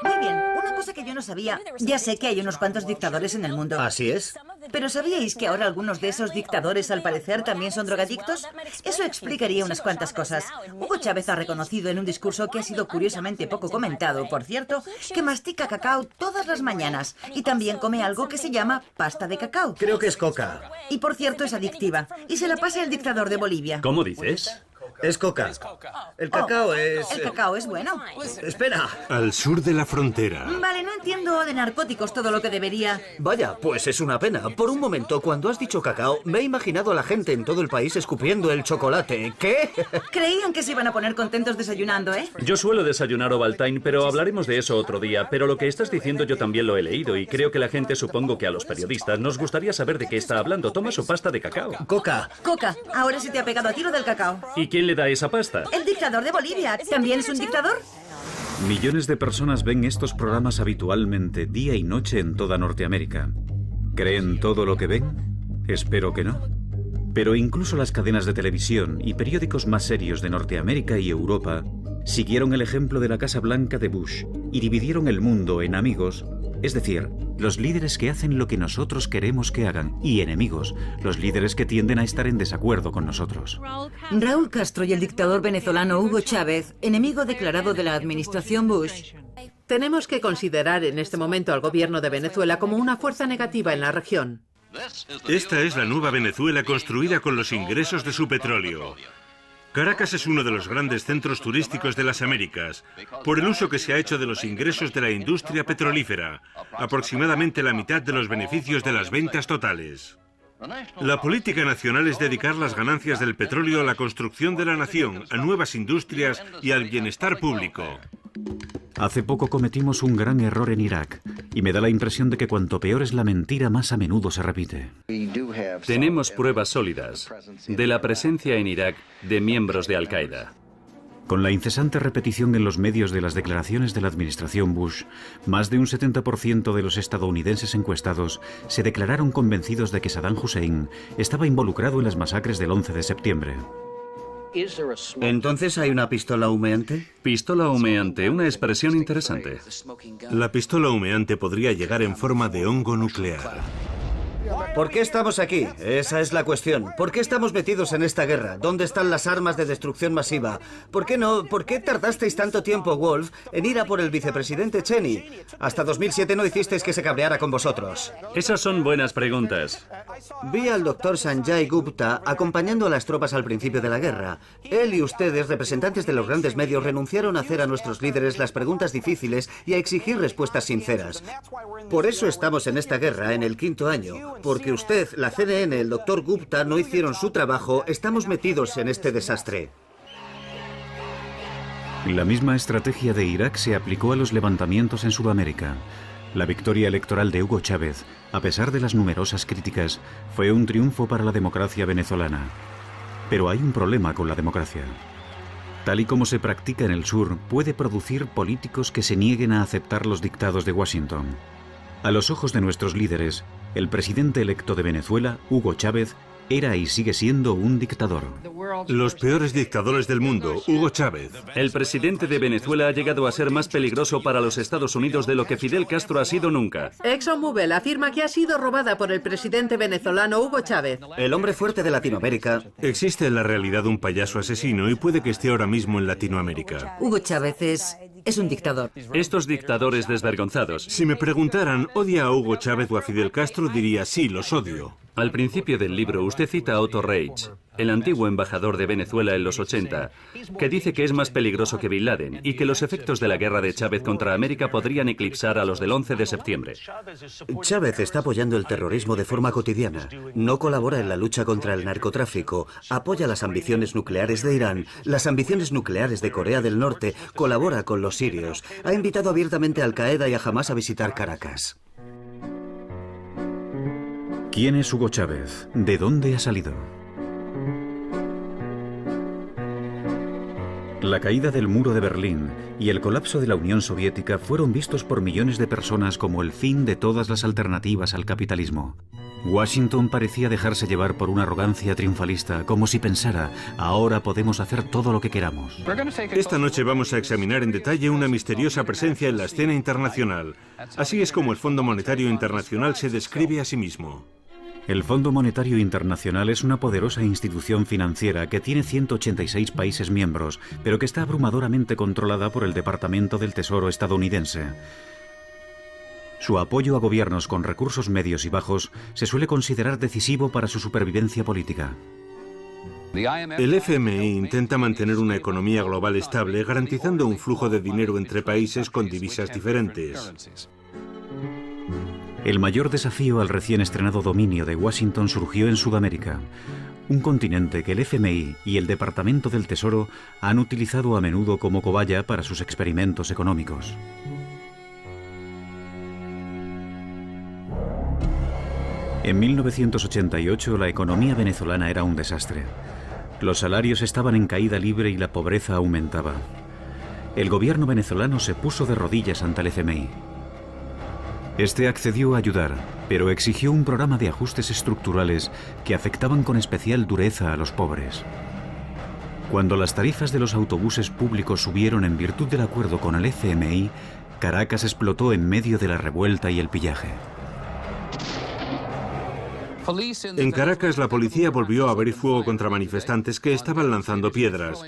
Muy bien, una cosa que yo no sabía. Ya sé que hay unos cuantos dictadores en el mundo. Así es. ¿Pero sabíais que ahora algunos de esos dictadores, al parecer, también son drogadictos? Eso explicaría unas cuantas cosas. Hugo Chávez ha reconocido en un discurso que ha sido curiosamente poco comentado, por cierto, que mastica cacao todas las mañanas y también come algo que se llama pasta de cacao. Creo que es coca. Y por cierto es adictiva. Y se la pasa el dictador de Bolivia. ¿Cómo dices? Es coca. El cacao es... El cacao es bueno. Espera. Al sur de la frontera. Vale, no entiendo de narcóticos todo lo que debería. Vaya, pues es una pena. Por un momento, cuando has dicho cacao, me he imaginado a la gente en todo el país escupiendo el chocolate. ¿Qué? Creían que se iban a poner contentos desayunando, ¿eh? Yo suelo desayunar Ovaltine, pero hablaremos de eso otro día. Pero lo que estás diciendo yo también lo he leído y creo que la gente, supongo que a los periodistas, nos gustaría saber de qué está hablando. Toma su pasta de cacao. Coca. Coca, ahora se te ha pegado a tiro del cacao. ¿Y quién le da esa pasta? El dictador de Bolivia. ¿También es un dictador? Millones de personas ven estos programas habitualmente, día y noche en toda Norteamérica. ¿Creen todo lo que ven? Espero que no. Pero incluso las cadenas de televisión y periódicos más serios de Norteamérica y Europa siguieron el ejemplo de la Casa Blanca de Bush y dividieron el mundo en amigos, es decir, los líderes que hacen lo que nosotros queremos que hagan, y enemigos, los líderes que tienden a estar en desacuerdo con nosotros. Raúl Castro y el dictador venezolano Hugo Chávez, enemigo declarado de la administración Bush. Tenemos que considerar en este momento al gobierno de Venezuela como una fuerza negativa en la región. Esta es la nueva Venezuela construida con los ingresos de su petróleo. Caracas es uno de los grandes centros turísticos de las Américas, por el uso que se ha hecho de los ingresos de la industria petrolífera, aproximadamente la mitad de los beneficios de las ventas totales. La política nacional es dedicar las ganancias del petróleo a la construcción de la nación, a nuevas industrias y al bienestar público. Hace poco cometimos un gran error en Irak, y me da la impresión de que cuanto peor es la mentira, más a menudo se repite. Tenemos pruebas sólidas de la presencia en Irak de miembros de Al-Qaeda. Con la incesante repetición en los medios de las declaraciones de la administración Bush, más de un 70% de los estadounidenses encuestados se declararon convencidos de que Saddam Hussein estaba involucrado en las masacres del 11 de septiembre. ¿Entonces hay una pistola humeante? Pistola humeante, una expresión interesante. La pistola humeante podría llegar en forma de hongo nuclear. ¿Por qué estamos aquí? Esa es la cuestión. ¿Por qué estamos metidos en esta guerra? ¿Dónde están las armas de destrucción masiva? ¿Por qué tardasteis tanto tiempo, Wolf, en ir a por el vicepresidente Cheney? Hasta 2007 no hicisteis que se cabreara con vosotros. Esas son buenas preguntas. Vi al doctor Sanjay Gupta acompañando a las tropas al principio de la guerra. Él y ustedes, representantes de los grandes medios, renunciaron a hacer a nuestros líderes las preguntas difíciles y a exigir respuestas sinceras. Por eso estamos en esta guerra en el 5º año. Porque usted, la CNN, el doctor Gupta no hicieron su trabajo, estamos metidos en este desastre. La misma estrategia de Irak se aplicó a los levantamientos en Sudamérica. La victoria electoral de Hugo Chávez, a pesar de las numerosas críticas, fue un triunfo para la democracia venezolana. Pero hay un problema con la democracia. Tal y como se practica en el sur, puede producir políticos que se nieguen a aceptar los dictados de Washington. A los ojos de nuestros líderes, el presidente electo de Venezuela, Hugo Chávez, era y sigue siendo un dictador. Los peores dictadores del mundo, Hugo Chávez. El presidente de Venezuela ha llegado a ser más peligroso para los Estados Unidos de lo que Fidel Castro ha sido nunca. ExxonMobil afirma que ha sido robada por el presidente venezolano Hugo Chávez. El hombre fuerte de Latinoamérica. Existe en la realidad un payaso asesino y puede que esté ahora mismo en Latinoamérica. Hugo Chávez es un dictador. Estos dictadores desvergonzados. Si me preguntaran, ¿odia a Hugo Chávez o a Fidel Castro? Diría sí, los odio. Al principio del libro usted cita a Otto Reich, el antiguo embajador de Venezuela en los 80, que dice que es más peligroso que Bin Laden y que los efectos de la guerra de Chávez contra América podrían eclipsar a los del 11 de septiembre. Chávez está apoyando el terrorismo de forma cotidiana. No colabora en la lucha contra el narcotráfico, apoya las ambiciones nucleares de Irán, las ambiciones nucleares de Corea del Norte, colabora con los sirios, ha invitado abiertamente a Al-Qaeda y a Hamás a visitar Caracas. ¿Quién es Hugo Chávez? ¿De dónde ha salido? La caída del muro de Berlín y el colapso de la Unión Soviética fueron vistos por millones de personas como el fin de todas las alternativas al capitalismo. Washington parecía dejarse llevar por una arrogancia triunfalista, como si pensara, ahora podemos hacer todo lo que queramos. Esta noche vamos a examinar en detalle una misteriosa presencia en la escena internacional. Así es como el Fondo Monetario Internacional se describe a sí mismo. El Fondo Monetario Internacional es una poderosa institución financiera que tiene 186 países miembros, pero que está abrumadoramente controlada por el Departamento del Tesoro estadounidense. Su apoyo a gobiernos con recursos medios y bajos se suele considerar decisivo para su supervivencia política. El FMI intenta mantener una economía global estable, garantizando un flujo de dinero entre países con divisas diferentes. El mayor desafío al recién estrenado dominio de Washington surgió en Sudamérica, un continente que el FMI y el Departamento del Tesoro han utilizado a menudo como cobaya para sus experimentos económicos. En 1988 la economía venezolana era un desastre. Los salarios estaban en caída libre y la pobreza aumentaba. El gobierno venezolano se puso de rodillas ante el FMI. Este accedió a ayudar, pero exigió un programa de ajustes estructurales que afectaban con especial dureza a los pobres. Cuando las tarifas de los autobuses públicos subieron en virtud del acuerdo con el FMI, Caracas explotó en medio de la revuelta y el pillaje. En Caracas, la policía volvió a abrir fuego contra manifestantes que estaban lanzando piedras.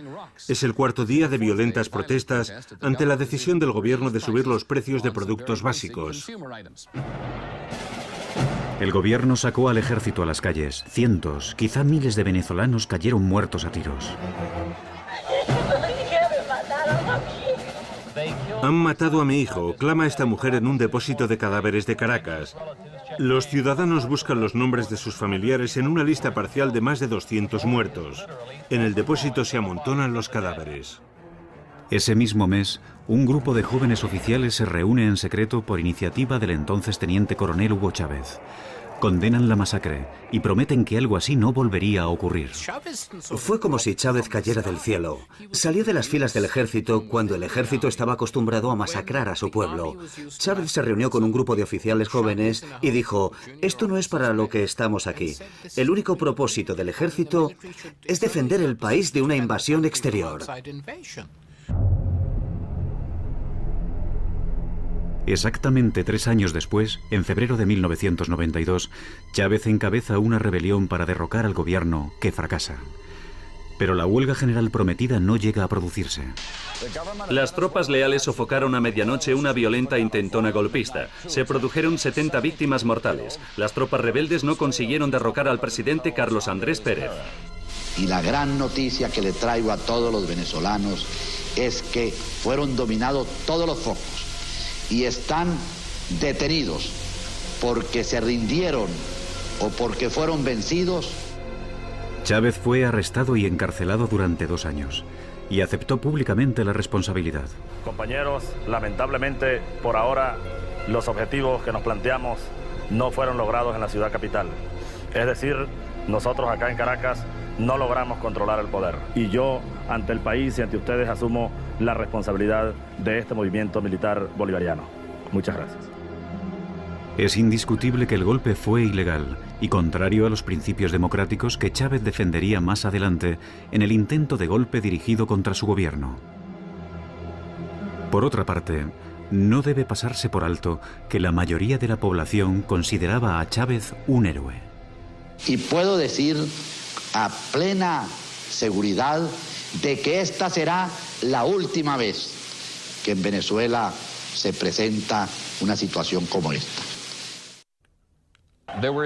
Es el cuarto día de violentas protestas ante la decisión del gobierno de subir los precios de productos básicos. El gobierno sacó al ejército a las calles. Cientos, quizá miles de venezolanos cayeron muertos a tiros. Han matado a mi hijo, clama esta mujer en un depósito de cadáveres de Caracas. Los ciudadanos buscan los nombres de sus familiares en una lista parcial de más de 200 muertos. En el depósito se amontonan los cadáveres. Ese mismo mes, un grupo de jóvenes oficiales se reúne en secreto por iniciativa del entonces teniente coronel Hugo Chávez. Condenan la masacre y prometen que algo así no volvería a ocurrir. Fue como si Chávez cayera del cielo. Salió de las filas del ejército cuando el ejército estaba acostumbrado a masacrar a su pueblo. Chávez se reunió con un grupo de oficiales jóvenes y dijo: esto no es para lo que estamos aquí. El único propósito del ejército es defender el país de una invasión exterior. Exactamente 3 años después, en febrero de 1992, Chávez encabeza una rebelión para derrocar al gobierno, que fracasa. Pero la huelga general prometida no llega a producirse. Las tropas leales sofocaron a medianoche una violenta intentona golpista. Se produjeron 70 víctimas mortales. Las tropas rebeldes no consiguieron derrocar al presidente Carlos Andrés Pérez. Y la gran noticia que le traigo a todos los venezolanos es que fueron dominados todos los focos y están detenidos porque se rindieron o porque fueron vencidos. Chávez fue arrestado y encarcelado durante 2 años y aceptó públicamente la responsabilidad. Compañeros, lamentablemente, por ahora, los objetivos que nos planteamos no fueron logrados en la ciudad capital. Es decir, nosotros acá en Caracas no logramos controlar el poder. Y yo, ante el país y ante ustedes, asumo la responsabilidad de este movimiento militar bolivariano. Muchas gracias. Es indiscutible que el golpe fue ilegal y contrario a los principios democráticos que Chávez defendería más adelante en el intento de golpe dirigido contra su gobierno. Por otra parte, no debe pasarse por alto que la mayoría de la población consideraba a Chávez un héroe. Y puedo decir a plena seguridad de que esta será la última vez que en Venezuela se presenta una situación como esta.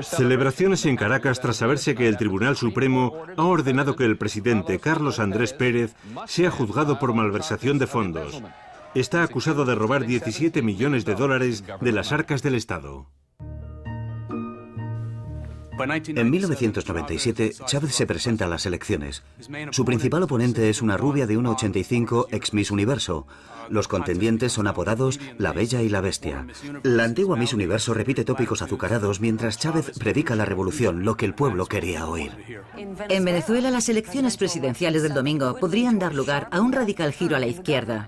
Celebraciones en Caracas tras saberse que el Tribunal Supremo ha ordenado que el presidente Carlos Andrés Pérez sea juzgado por malversación de fondos. Está acusado de robar 17 millones de dólares de las arcas del Estado. En 1997, Chávez se presenta a las elecciones. Su principal oponente es una rubia de 1,85 ex Miss Universo. Los contendientes son apodados La Bella y la Bestia. La antigua Miss Universo repite tópicos azucarados mientras Chávez predica la revolución, lo que el pueblo quería oír. En Venezuela, las elecciones presidenciales del domingo podrían dar lugar a un radical giro a la izquierda.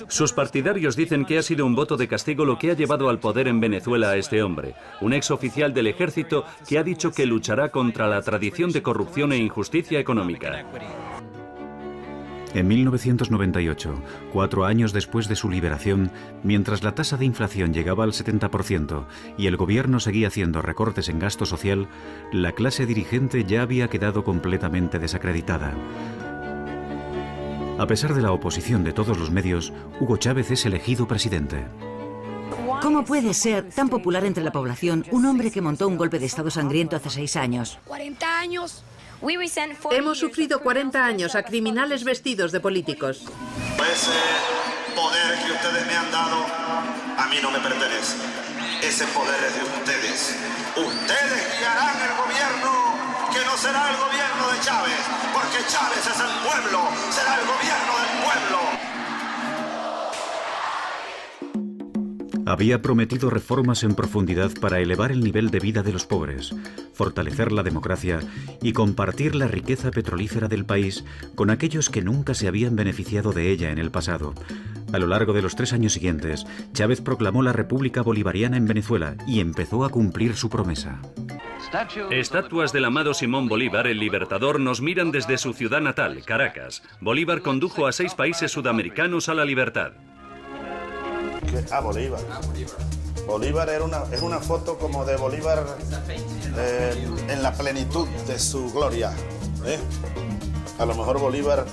Sus partidarios dicen que ha sido un voto de castigo lo que ha llevado al poder en Venezuela a este hombre, un exoficial del ejército que ha dicho que luchará contra la tradición de corrupción e injusticia económica. En 1998, 4 años después de su liberación, mientras la tasa de inflación llegaba al 70% y el gobierno seguía haciendo recortes en gasto social, la clase dirigente ya había quedado completamente desacreditada. A pesar de la oposición de todos los medios, Hugo Chávez es elegido presidente. ¿Cómo puede ser tan popular entre la población un hombre que montó un golpe de Estado sangriento hace 6 años? 40 años. Hemos sufrido 40 años a criminales vestidos de políticos. Ese poder que ustedes me han dado a mí no me pertenece. Ese poder es de ustedes. Ustedes guiarán el gobierno, que no será el gobierno de Chávez, porque Chávez es el pueblo, será el gobierno del pueblo. Había prometido reformas en profundidad para elevar el nivel de vida de los pobres, fortalecer la democracia y compartir la riqueza petrolífera del país con aquellos que nunca se habían beneficiado de ella en el pasado. A lo largo de los 3 años siguientes, Chávez proclamó la República Bolivariana en Venezuela y empezó a cumplir su promesa. Estatuas del amado Simón Bolívar, el libertador, nos miran desde su ciudad natal, Caracas. Bolívar condujo a 6 países sudamericanos a la libertad. Bolívar. Bolívar es una foto como de Bolívar en la plenitud de su gloria. A lo mejor Bolívar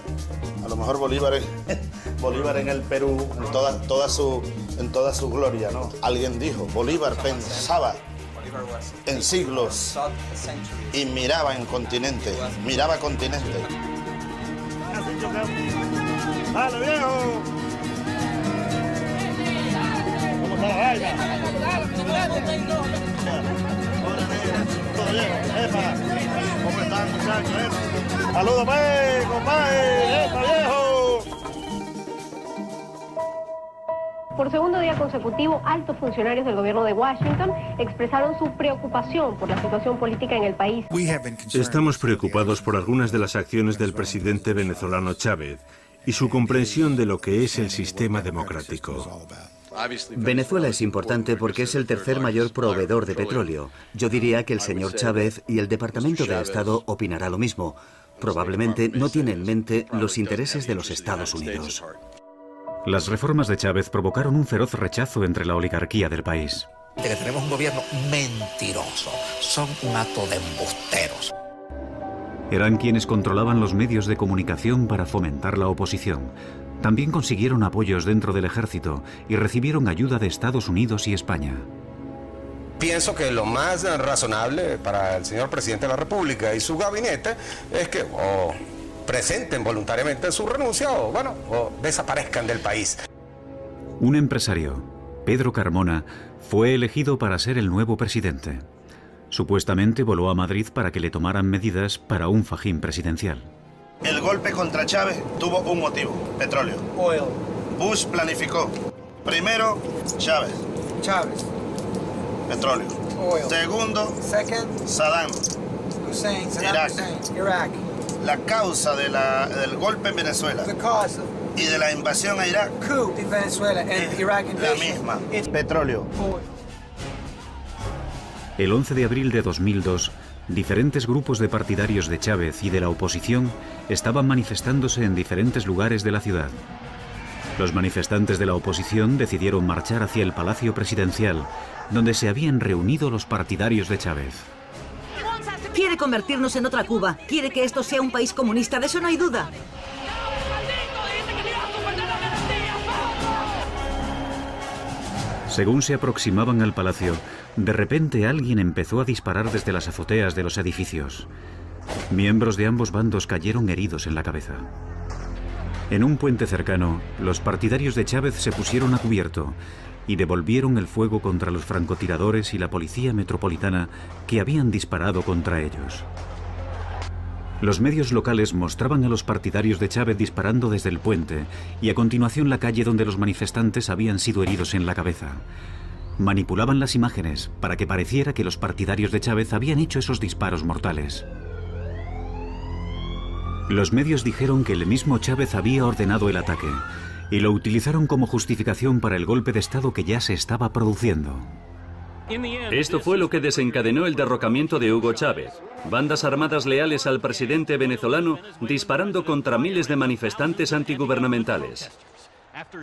Bolívar en el Perú en toda su gloria, ¿no? Alguien dijo, Bolívar pensaba en siglos y miraba en continente, miraba continente. ¡Dale, viejo! ¿Cómo están, muchachos? ¡Saludos, compadre! ¡Viejo! Por segundo día consecutivo, altos funcionarios del gobierno de Washington expresaron su preocupación por la situación política en el país. Estamos preocupados por algunas de las acciones del presidente venezolano Chávez y su comprensión de lo que es el sistema democrático. Venezuela es importante porque es el tercer mayor proveedor de petróleo. Yo diría que el señor Chávez y el Departamento de Estado opinará lo mismo. Probablemente no tiene en mente los intereses de los Estados Unidos. Las reformas de Chávez provocaron un feroz rechazo entre la oligarquía del país. Que tenemos un gobierno mentiroso. Son un acto de embusteros. Eran quienes controlaban los medios de comunicación para fomentar la oposición. También consiguieron apoyos dentro del ejército y recibieron ayuda de Estados Unidos y España. Pienso que lo más razonable para el señor presidente de la República y su gabinete es que presenten voluntariamente su renuncia o desaparezcan del país. Un empresario, Pedro Carmona, fue elegido para ser el nuevo presidente. Supuestamente voló a Madrid para que le tomaran medidas para un fajín presidencial. El golpe contra Chávez tuvo un motivo, petróleo. Oil. Bush planificó. Primero, Chávez. Petróleo. Oil. Segundo, Saddam Hussein. Irak. La causa del golpe en Venezuela y de la invasión a Irak la misma, petróleo. El 11 de abril de 2002, diferentes grupos de partidarios de Chávez y de la oposición estaban manifestándose en diferentes lugares de la ciudad. Los manifestantes de la oposición decidieron marchar hacia el Palacio Presidencial, donde se habían reunido los partidarios de Chávez. Quiere convertirnos en otra Cuba. Quiere que esto sea un país comunista, de eso no hay duda. Según se aproximaban al palacio, de repente alguien empezó a disparar desde las azoteas de los edificios. Miembros de ambos bandos cayeron heridos en la cabeza. En un puente cercano, los partidarios de Chávez se pusieron a cubierto y devolvieron el fuego contra los francotiradores y la policía metropolitana que habían disparado contra ellos. Los medios locales mostraban a los partidarios de Chávez disparando desde el puente y a continuación la calle donde los manifestantes habían sido heridos en la cabeza. Manipulaban las imágenes para que pareciera que los partidarios de Chávez habían hecho esos disparos mortales. Los medios dijeron que el mismo Chávez había ordenado el ataque y lo utilizaron como justificación para el golpe de Estado que ya se estaba produciendo. Esto fue lo que desencadenó el derrocamiento de Hugo Chávez. Bandas armadas leales al presidente venezolano disparando contra miles de manifestantes antigubernamentales.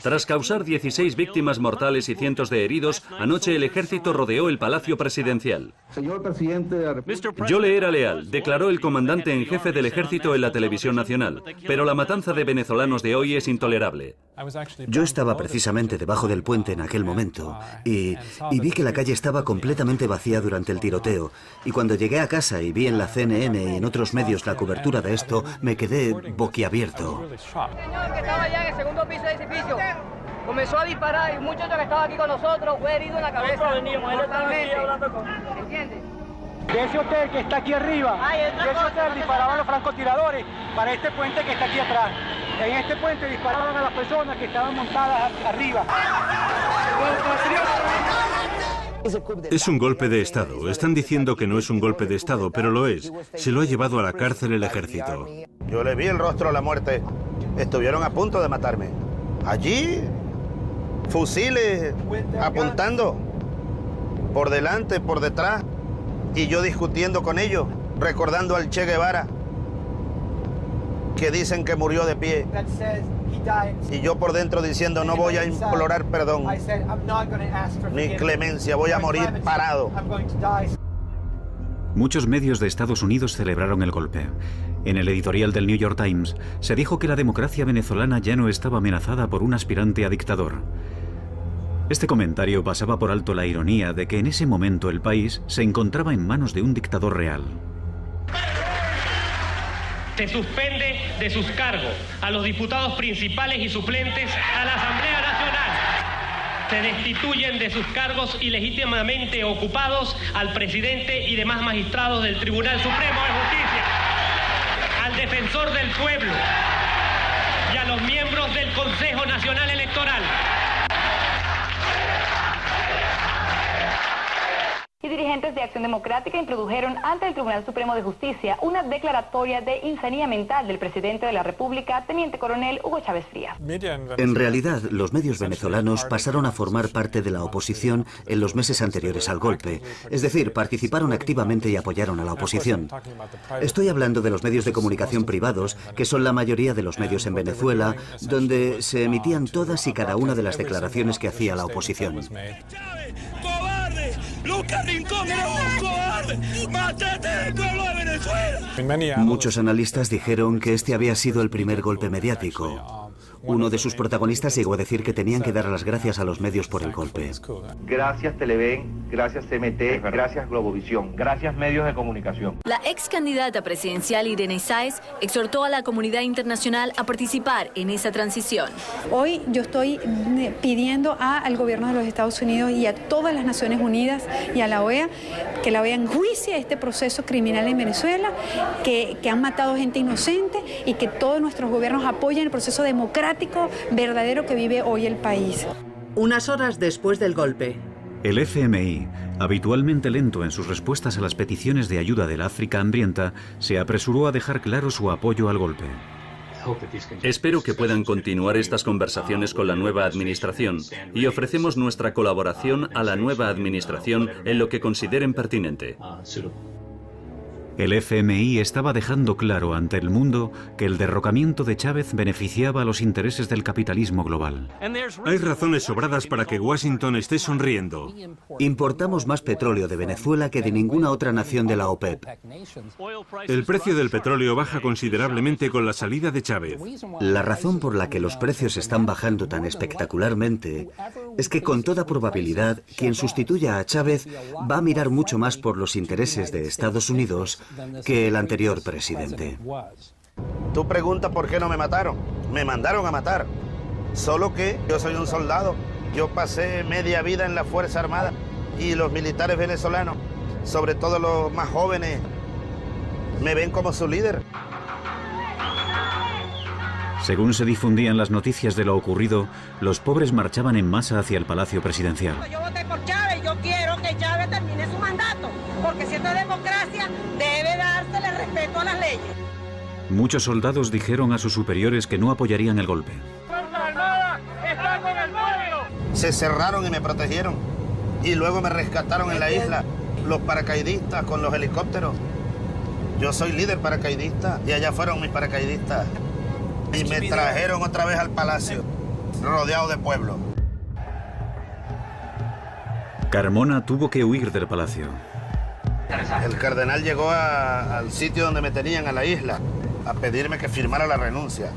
Tras causar 16 víctimas mortales y cientos de heridos, anoche el ejército rodeó el Palacio Presidencial. Señor presidente de la República. Yo le era leal, declaró el comandante en jefe del ejército en la televisión nacional. Pero la matanza de venezolanos de hoy es intolerable. Yo estaba precisamente debajo del puente en aquel momento y vi que la calle estaba completamente vacía durante el tiroteo. Y cuando llegué a casa y vi en la CNN y en otros medios la cobertura de esto, me quedé boquiabierto. Señor que estaba allá en el segundo piso del edificio comenzó a disparar y un muchacho que estaba aquí con nosotros fue herido en la cabeza. Nosotros venimos, él estaba aquí hablando con... ¿Entiende? Ese hotel que está aquí arriba, ese hotel disparaban los francotiradores para este puente que está aquí atrás. En este puente disparaban a las personas que estaban montadas arriba. Es un golpe de Estado. Están diciendo que no es un golpe de Estado, pero lo es. Se lo ha llevado a la cárcel el ejército. Yo le vi el rostro a la muerte. Estuvieron a punto de matarme. Allí, fusiles apuntando, por delante, por detrás, y yo discutiendo con ellos, recordando al Che Guevara, que dicen que murió de pie. Y yo por dentro diciendo, no voy a implorar perdón, ni clemencia, voy a morir parado. Muchos medios de Estados Unidos celebraron el golpe. En el editorial del New York Times se dijo que la democracia venezolana ya no estaba amenazada por un aspirante a dictador. Este comentario pasaba por alto la ironía de que en ese momento el país se encontraba en manos de un dictador real. Se suspende de sus cargos a los diputados principales y suplentes a la Asamblea Nacional. Se destituyen de sus cargos ilegítimamente ocupados al presidente y demás magistrados del Tribunal Supremo de Justicia, al defensor del pueblo y a los miembros del Consejo Nacional Electoral. Y dirigentes de Acción Democrática introdujeron ante el Tribunal Supremo de Justicia una declaratoria de insanía mental del presidente de la República, teniente coronel Hugo Chávez Frías. En realidad, los medios venezolanos pasaron a formar parte de la oposición en los meses anteriores al golpe. Es decir, participaron activamente y apoyaron a la oposición. Estoy hablando de los medios de comunicación privados, que son la mayoría de los medios en Venezuela, donde se emitían todas y cada una de las declaraciones que hacía la oposición. Lucas Rincón era un cobarde. ¡Mátate del pueblo de Venezuela! Muchos analistas dijeron que este había sido el primer golpe mediático. Uno de sus protagonistas llegó a decir que tenían que dar las gracias a los medios por el golpe. Gracias Televen, gracias CMT, gracias Globovisión, gracias medios de comunicación. La ex candidata presidencial Irene Sáez exhortó a la comunidad internacional a participar en esa transición. Hoy yo estoy pidiendo al gobierno de los Estados Unidos y a todas las Naciones Unidas y a la OEA que la OEA enjuicie este proceso criminal en Venezuela, que han matado gente inocente y que todos nuestros gobiernos apoyen el proceso democrático verdadero que vive hoy el país. Unas horas después del golpe. El FMI, habitualmente lento en sus respuestas a las peticiones de ayuda del África hambrienta, se apresuró a dejar claro su apoyo al golpe. Espero que puedan continuar estas conversaciones con la nueva administración y ofrecemos nuestra colaboración a la nueva administración en lo que consideren pertinente. El FMI estaba dejando claro ante el mundo que el derrocamiento de Chávez beneficiaba a los intereses del capitalismo global. Hay razones sobradas para que Washington esté sonriendo. Importamos más petróleo de Venezuela que de ninguna otra nación de la OPEP. El precio del petróleo baja considerablemente con la salida de Chávez. La razón por la que los precios están bajando tan espectacularmente es que con toda probabilidad quien sustituya a Chávez va a mirar mucho más por los intereses de Estados Unidos que el anterior presidente. Tú preguntas por qué no me mataron. Me mandaron a matar. Solo que yo soy un soldado. Yo pasé media vida en la Fuerza Armada y los militares venezolanos, sobre todo los más jóvenes, me ven como su líder. Según se difundían las noticias de lo ocurrido, los pobres marchaban en masa hacia el Palacio Presidencial. Yo voté por Chávez y yo quiero que Chávez termine su mandato, porque si esto es democracia, debe dársele respeto a las leyes. Muchos soldados dijeron a sus superiores que no apoyarían el golpe. ¡Fuerza Armada! se cerraron y me protegieron. Y luego me rescataron en la isla los paracaidistas con los helicópteros. Yo soy líder paracaidista y allá fueron mis paracaidistas. Y me trajeron otra vez al palacio, rodeado de pueblo. Carmona tuvo que huir del palacio. El cardenal llegó al sitio donde me tenían, a la isla, a pedirme que firmara la renuncia.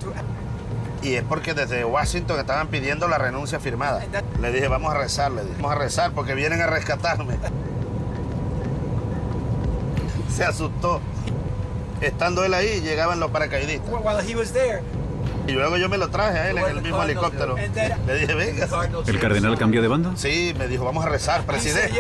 Y es porque desde Washington estaban pidiendo la renuncia firmada. Le dije, vamos a rezar, vamos a rezar porque vienen a rescatarme. Se asustó. Estando él ahí, llegaban los paracaidistas. Y luego yo me lo traje a él en el mismo helicóptero. Le dije, venga. ¿El cardenal cambió de bando? Sí, me dijo, vamos a rezar, presidente.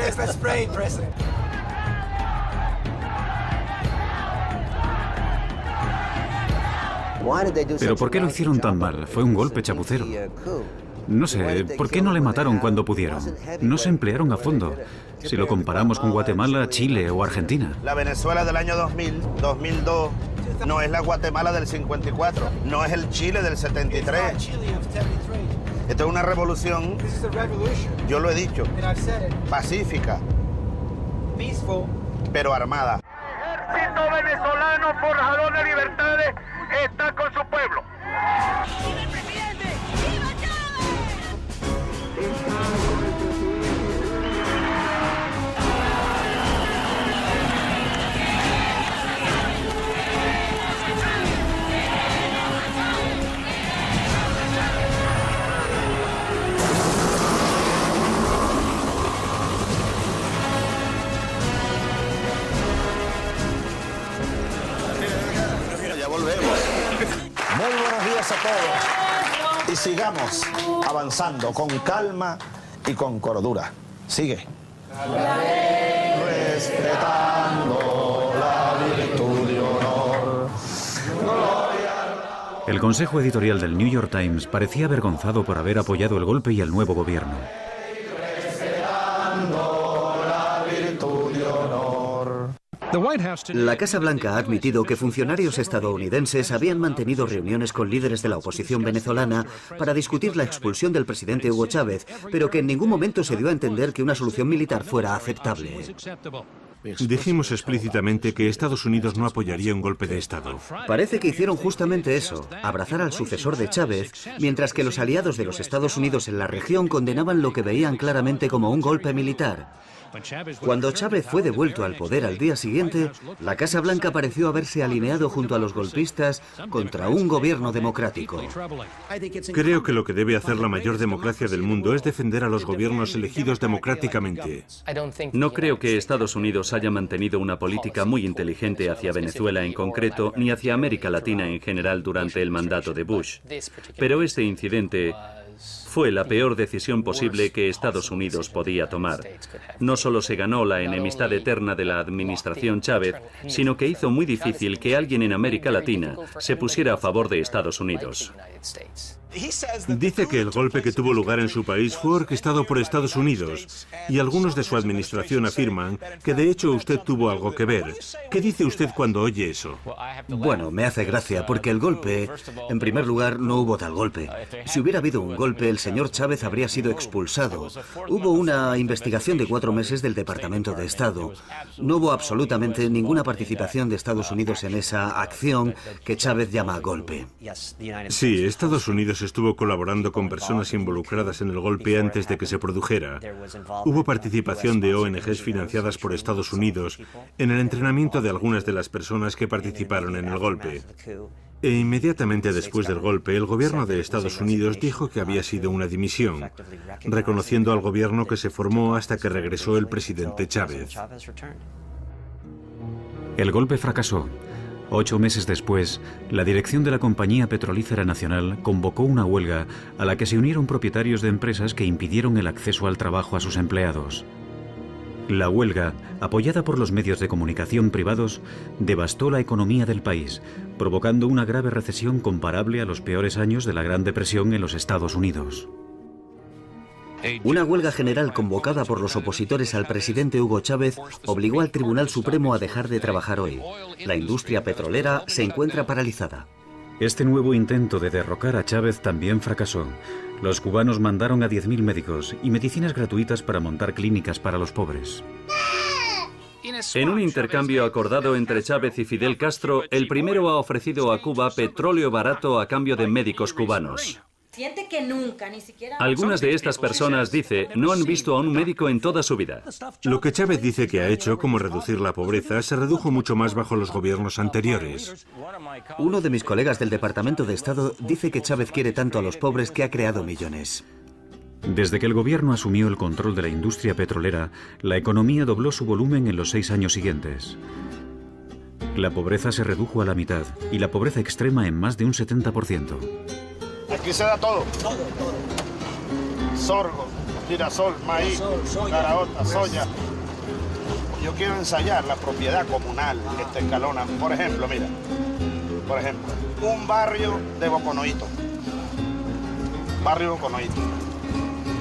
¿Pero por qué lo hicieron tan mal? Fue un golpe chapucero. No sé, ¿por qué no le mataron cuando pudieron? No se emplearon a fondo. Si lo comparamos con Guatemala, Chile o Argentina. La Venezuela del año 2000, 2002, no es la Guatemala del 54, no es el Chile del 73. Esto es una revolución, yo lo he dicho, pacífica, pero armada. El ejército venezolano forjador de libertades está con su pueblo. Muy buenos días a todos y sigamos avanzando con calma y con cordura. Sigue. Respetando la virtud y honor. El consejo editorial del New York Times parecía avergonzado por haber apoyado el golpe y el nuevo gobierno. Respetando la virtud y honor. La Casa Blanca ha admitido que funcionarios estadounidenses habían mantenido reuniones con líderes de la oposición venezolana para discutir la expulsión del presidente Hugo Chávez, pero que en ningún momento se dio a entender que una solución militar fuera aceptable. Dijimos explícitamente que Estados Unidos no apoyaría un golpe de Estado. Parece que hicieron justamente eso, abrazar al sucesor de Chávez, mientras que los aliados de los Estados Unidos en la región condenaban lo que veían claramente como un golpe militar. Cuando Chávez fue devuelto al poder al día siguiente, la Casa Blanca pareció haberse alineado junto a los golpistas contra un gobierno democrático. Creo que lo que debe hacer la mayor democracia del mundo es defender a los gobiernos elegidos democráticamente. No creo que Estados Unidos haya mantenido una política muy inteligente hacia Venezuela en concreto, ni hacia América Latina en general durante el mandato de Bush. Pero este incidente fue la peor decisión posible que Estados Unidos podía tomar. No solo se ganó la enemistad eterna de la administración Chávez, sino que hizo muy difícil que alguien en América Latina se pusiera a favor de Estados Unidos. Dice que el golpe que tuvo lugar en su país fue orquestado por Estados Unidos y algunos de su administración afirman que de hecho usted tuvo algo que ver. ¿Qué dice usted cuando oye eso? Bueno, me hace gracia porque el golpe, en primer lugar, no hubo tal golpe. Si hubiera habido un golpe, el señor Chávez habría sido expulsado. Hubo una investigación de 4 meses del Departamento de Estado. No hubo absolutamente ninguna participación de Estados Unidos en esa acción que Chávez llama golpe. Sí, Estados Unidos estuvo colaborando con personas involucradas en el golpe antes de que se produjera. Hubo participación de ONGs financiadas por Estados Unidos en el entrenamiento de algunas de las personas que participaron en el golpe. E inmediatamente después del golpe, el gobierno de Estados Unidos dijo que había sido una dimisión, reconociendo al gobierno que se formó hasta que regresó el presidente Chávez. El golpe fracasó. 8 meses después, la dirección de la Compañía Petrolífera Nacional convocó una huelga a la que se unieron propietarios de empresas que impidieron el acceso al trabajo a sus empleados. La huelga, apoyada por los medios de comunicación privados, devastó la economía del país, provocando una grave recesión comparable a los peores años de la Gran Depresión en los Estados Unidos. Una huelga general convocada por los opositores al presidente Hugo Chávez obligó al Tribunal Supremo a dejar de trabajar hoy. La industria petrolera se encuentra paralizada. Este nuevo intento de derrocar a Chávez también fracasó. Los cubanos mandaron a 10.000 médicos y medicinas gratuitas para montar clínicas para los pobres. En un intercambio acordado entre Chávez y Fidel Castro, el primero ha ofrecido a Cuba petróleo barato a cambio de médicos cubanos. Siente que nunca, ni siquiera... Algunas de estas personas, dice, no han visto a un médico en toda su vida. Lo que Chávez dice que ha hecho, como reducir la pobreza, se redujo mucho más bajo los gobiernos anteriores. Uno de mis colegas del Departamento de Estado dice que Chávez quiere tanto a los pobres que ha creado millones. Desde que el gobierno asumió el control de la industria petrolera, la economía dobló su volumen en los 6 años siguientes. La pobreza se redujo a la mitad y la pobreza extrema en más de un 70%. Aquí se da todo. Sorgo, girasol, maíz, caraota, soya. Yo quiero ensayar la propiedad comunal que esta escalona. Por ejemplo, mira. Por ejemplo, un barrio de Boconoito. Barrio Boconoito.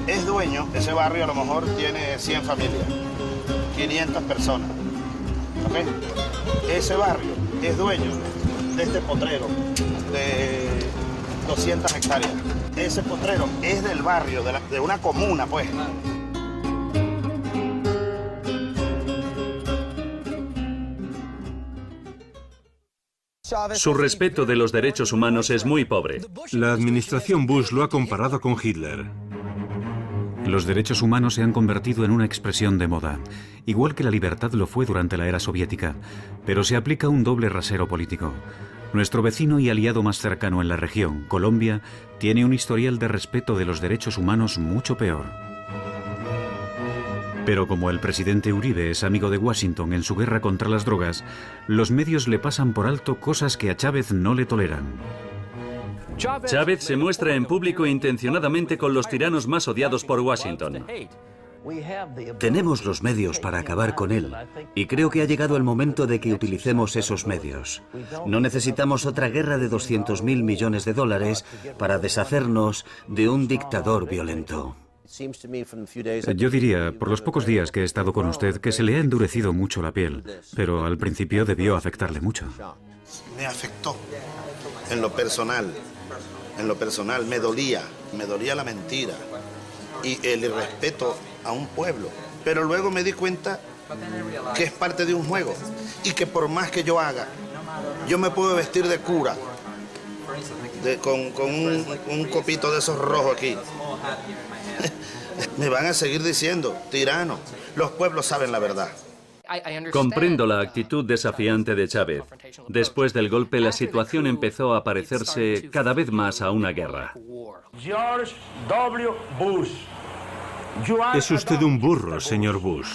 Es dueño, ese barrio a lo mejor tiene 100 familias, 500 personas. ¿Ok? Ese barrio es dueño de este potrero de 200 hectáreas. Ese potrero es del barrio, de una comuna, pues. Su respeto de los derechos humanos es muy pobre. La administración Bush lo ha comparado con Hitler. Los derechos humanos se han convertido en una expresión de moda, igual que la libertad lo fue durante la era soviética, pero se aplica un doble rasero político. Nuestro vecino y aliado más cercano en la región, Colombia, tiene un historial de respeto de los derechos humanos mucho peor. Pero como el presidente Uribe es amigo de Washington en su guerra contra las drogas, los medios le pasan por alto cosas que a Chávez no le toleran. Chávez se muestra en público intencionadamente con los tiranos más odiados por Washington. Tenemos los medios para acabar con él, y creo que ha llegado el momento de que utilicemos esos medios. No necesitamos otra guerra de 200.000 millones de dólares para deshacernos de un dictador violento. Yo diría, por los pocos días que he estado con usted, que se le ha endurecido mucho la piel, pero al principio debió afectarle mucho. Me afectó en lo personal. En lo personal me dolía la mentira y el irrespeto a un pueblo. Pero luego me di cuenta que es parte de un juego y que por más que yo haga, yo me puedo vestir de cura, con un copito de esos rojos aquí. Me van a seguir diciendo, tirano. Los pueblos saben la verdad. Comprendo la actitud desafiante de Chávez. Después del golpe, la situación empezó a parecerse cada vez más a una guerra. George W. Bush. Es usted un burro, señor Bush.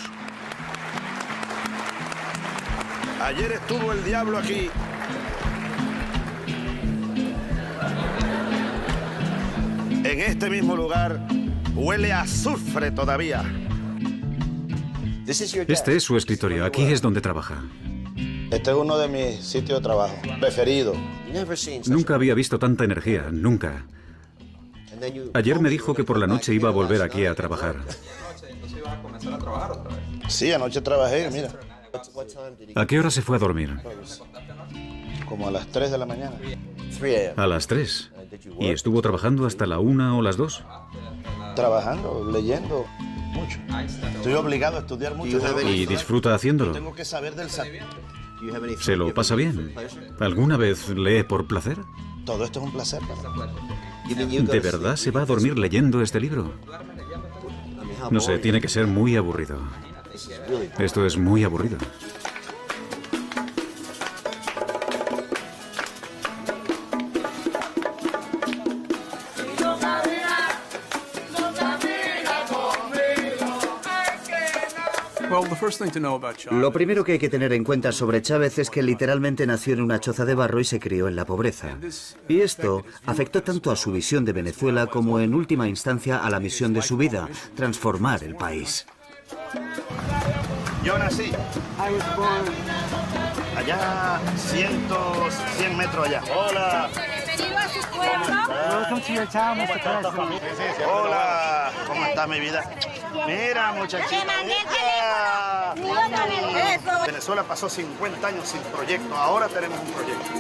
Ayer estuvo el diablo aquí. En este mismo lugar huele a azufre todavía. Este es su escritorio, aquí es donde trabaja. Este es uno de mis sitios de trabajo preferidos. Nunca había visto tanta energía, nunca. Ayer me dijo que por la noche iba a volver aquí a trabajar. Sí, anoche trabajé, mira. ¿A qué hora se fue a dormir? Como a las 3 de la mañana. A las 3. ¿Y estuvo trabajando hasta la 1 o las 2? Trabajando, leyendo mucho. Estoy obligado a estudiar mucho. ¿Y disfruta haciéndolo? Tengo que saber del ¿Se lo pasa bien? ¿Alguna vez lee por placer? Todo esto es un placer para mí. ¿De verdad se va a dormir leyendo este libro? No sé, tiene que ser muy aburrido. Esto es muy aburrido. Lo primero que hay que tener en cuenta sobre Chávez es que literalmente nació en una choza de barro y se crió en la pobreza. Y esto afectó tanto a su visión de Venezuela como en última instancia a la misión de su vida, transformar el país. Yo nací allá 100 metros allá. Hola. Bienvenido a su pueblo. Hola. ¿Cómo está mi vida? Mira, muchachita. Venezuela pasó 50 años sin proyecto. Ahora tenemos un proyecto.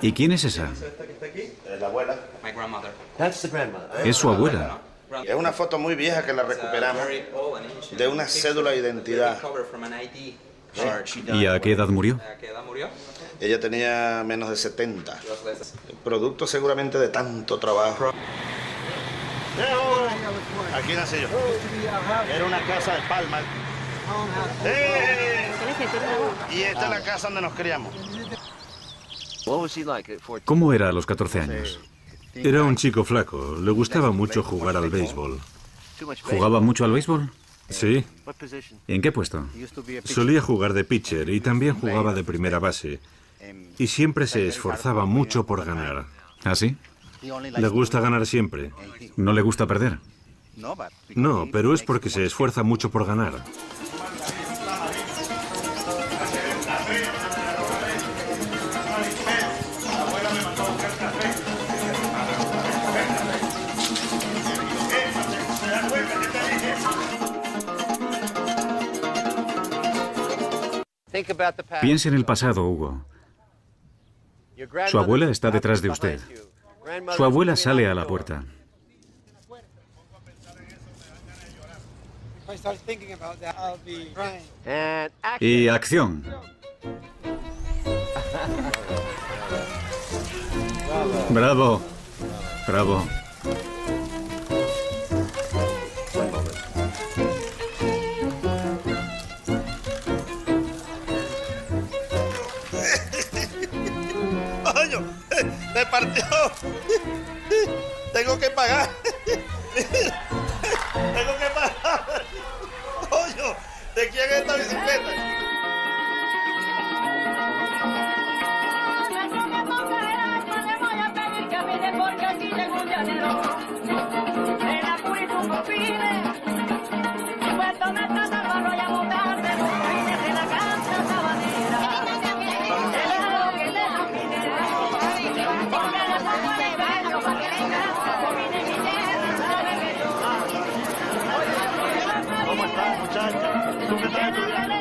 ¿Y quién es esa? La abuela. Es su abuela. Es una foto muy vieja que la recuperamos de una cédula de identidad. ¿Y a qué edad murió? Ella tenía menos de 70. Producto seguramente de tanto trabajo. Aquí nací yo. Era una casa de palma. Y esta es la casa donde nos criamos. ¿Cómo era a los 14 años? Era un chico flaco. Le gustaba mucho jugar al béisbol. ¿Jugaba mucho al béisbol? Sí. ¿En qué puesto? Solía jugar de pitcher y también jugaba de primera base. Y siempre se esforzaba mucho por ganar. ¿Ah, sí? Le gusta ganar siempre. ¿No le gusta perder? No, pero es porque se esfuerza mucho por ganar. Piense en el pasado, Hugo. Su abuela está detrás de usted. Su abuela sale a la puerta. Y acción. Bravo. Bravo. Me partió. Tengo que pagar. Tengo que pagar. Coño, ¿de quién es esta bicicleta? ¿Cómo estás, muchacha? ¿Tú qué estás estudiando?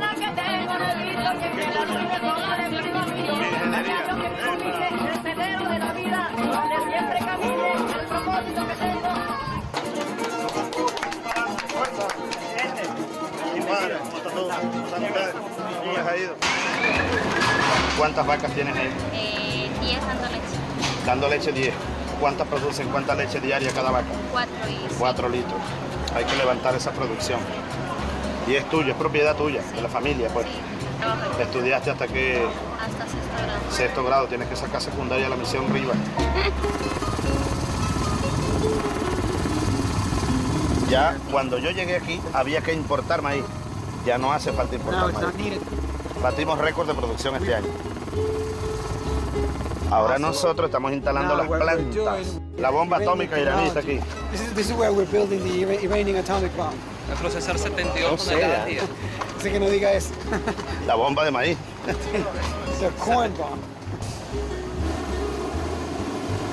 ¿Cuántas vacas tienes ahí? 10 dando leche. Dando leche 10. ¿Cuántas producen? ¿Cuánta leche diaria cada vaca? 4 litros. Hay que levantar esa producción. Y es tuyo, es propiedad tuya, de la familia, pues. Sí, ¿estudiaste hasta qué? Hasta sexto grado. Sexto grado, tienes que sacar secundaria a la Misión Rivas. Ya cuando yo llegué aquí había que importar maíz. Ya no hace falta importar maíz. Batimos récord de producción este año. Ahora nosotros estamos instalando las plantas. La bomba atómica iraní está aquí. This is where we're building the Iranian atomic bomb. A procesar 72 toneladas al día. Así que no diga eso. La bomba de maíz. The corn bomb.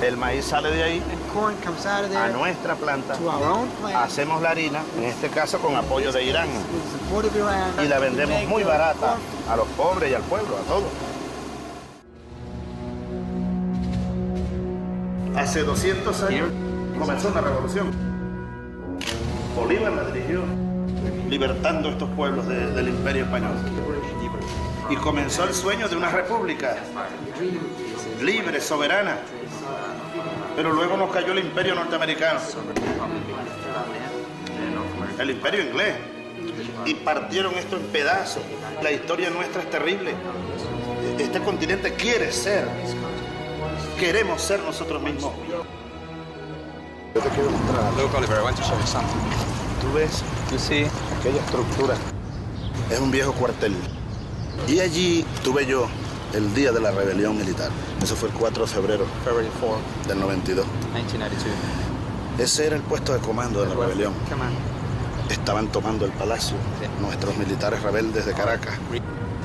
El maíz sale de ahí a nuestra planta. Hacemos la harina, en este caso con apoyo de Irán. Y la vendemos muy barata a los pobres y al pueblo, a todos. Hace 200 años comenzó una revolución. Bolívar la dirigió, libertando estos pueblos del Imperio Español. Y comenzó el sueño de una república libre, soberana. Pero luego nos cayó el Imperio norteamericano, el Imperio inglés, y partieron esto en pedazos. La historia nuestra es terrible. Este continente quiere ser. Queremos ser nosotros mismos. Yo te quiero mostrar. Luke Oliver, I want to show you something. ¿Tú ves? Aquella estructura. Es un viejo cuartel. Y allí tuve yo el día de la rebelión militar. Eso fue el 4 de febrero del 92. 1992. Ese era el puesto de comando de la rebelión. Estaban tomando el palacio nuestros militares rebeldes de Caracas.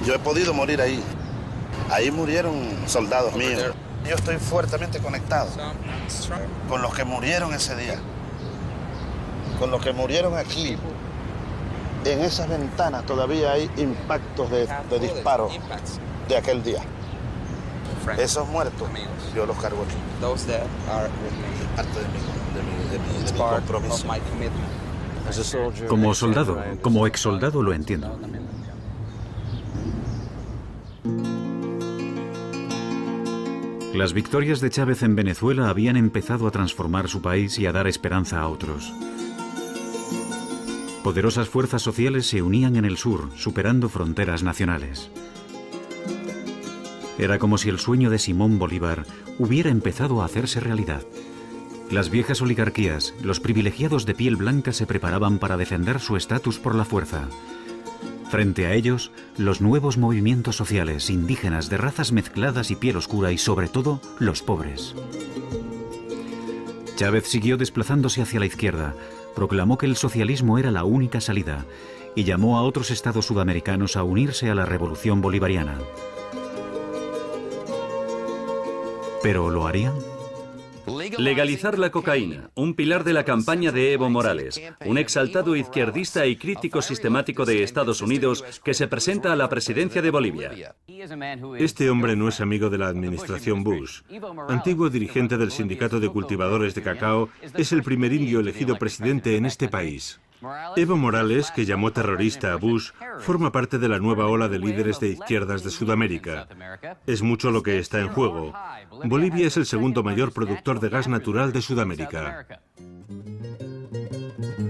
Yo he podido morir ahí. Ahí murieron soldados míos. Yo estoy fuertemente conectado con los que murieron ese día, con los que murieron aquí. En esas ventanas todavía hay impactos de disparos de aquel día. Esos muertos, yo los cargo aquí. Parte de mi compromiso. Como soldado, como exsoldado lo entiendo. Las victorias de Chávez en Venezuela habían empezado a transformar su país y a dar esperanza a otros. Poderosas fuerzas sociales se unían en el sur, superando fronteras nacionales. Era como si el sueño de Simón Bolívar hubiera empezado a hacerse realidad. Las viejas oligarquías, los privilegiados de piel blanca se preparaban para defender su estatus por la fuerza. Frente a ellos, los nuevos movimientos sociales, indígenas de razas mezcladas y piel oscura y sobre todo, los pobres. Chávez siguió desplazándose hacia la izquierda, proclamó que el socialismo era la única salida y llamó a otros estados sudamericanos a unirse a la revolución bolivariana. ¿Pero lo harían? Legalizar la cocaína, un pilar de la campaña de Evo Morales, un exaltado izquierdista y crítico sistemático de Estados Unidos que se presenta a la presidencia de Bolivia. Este hombre no es amigo de la administración Bush. Antiguo dirigente del Sindicato de Cultivadores de Cacao, es el primer indio elegido presidente en este país. Evo Morales, que llamó terrorista a Bush, forma parte de la nueva ola de líderes de izquierdas de Sudamérica. Es mucho lo que está en juego. Bolivia es el segundo mayor productor de gas natural de Sudamérica.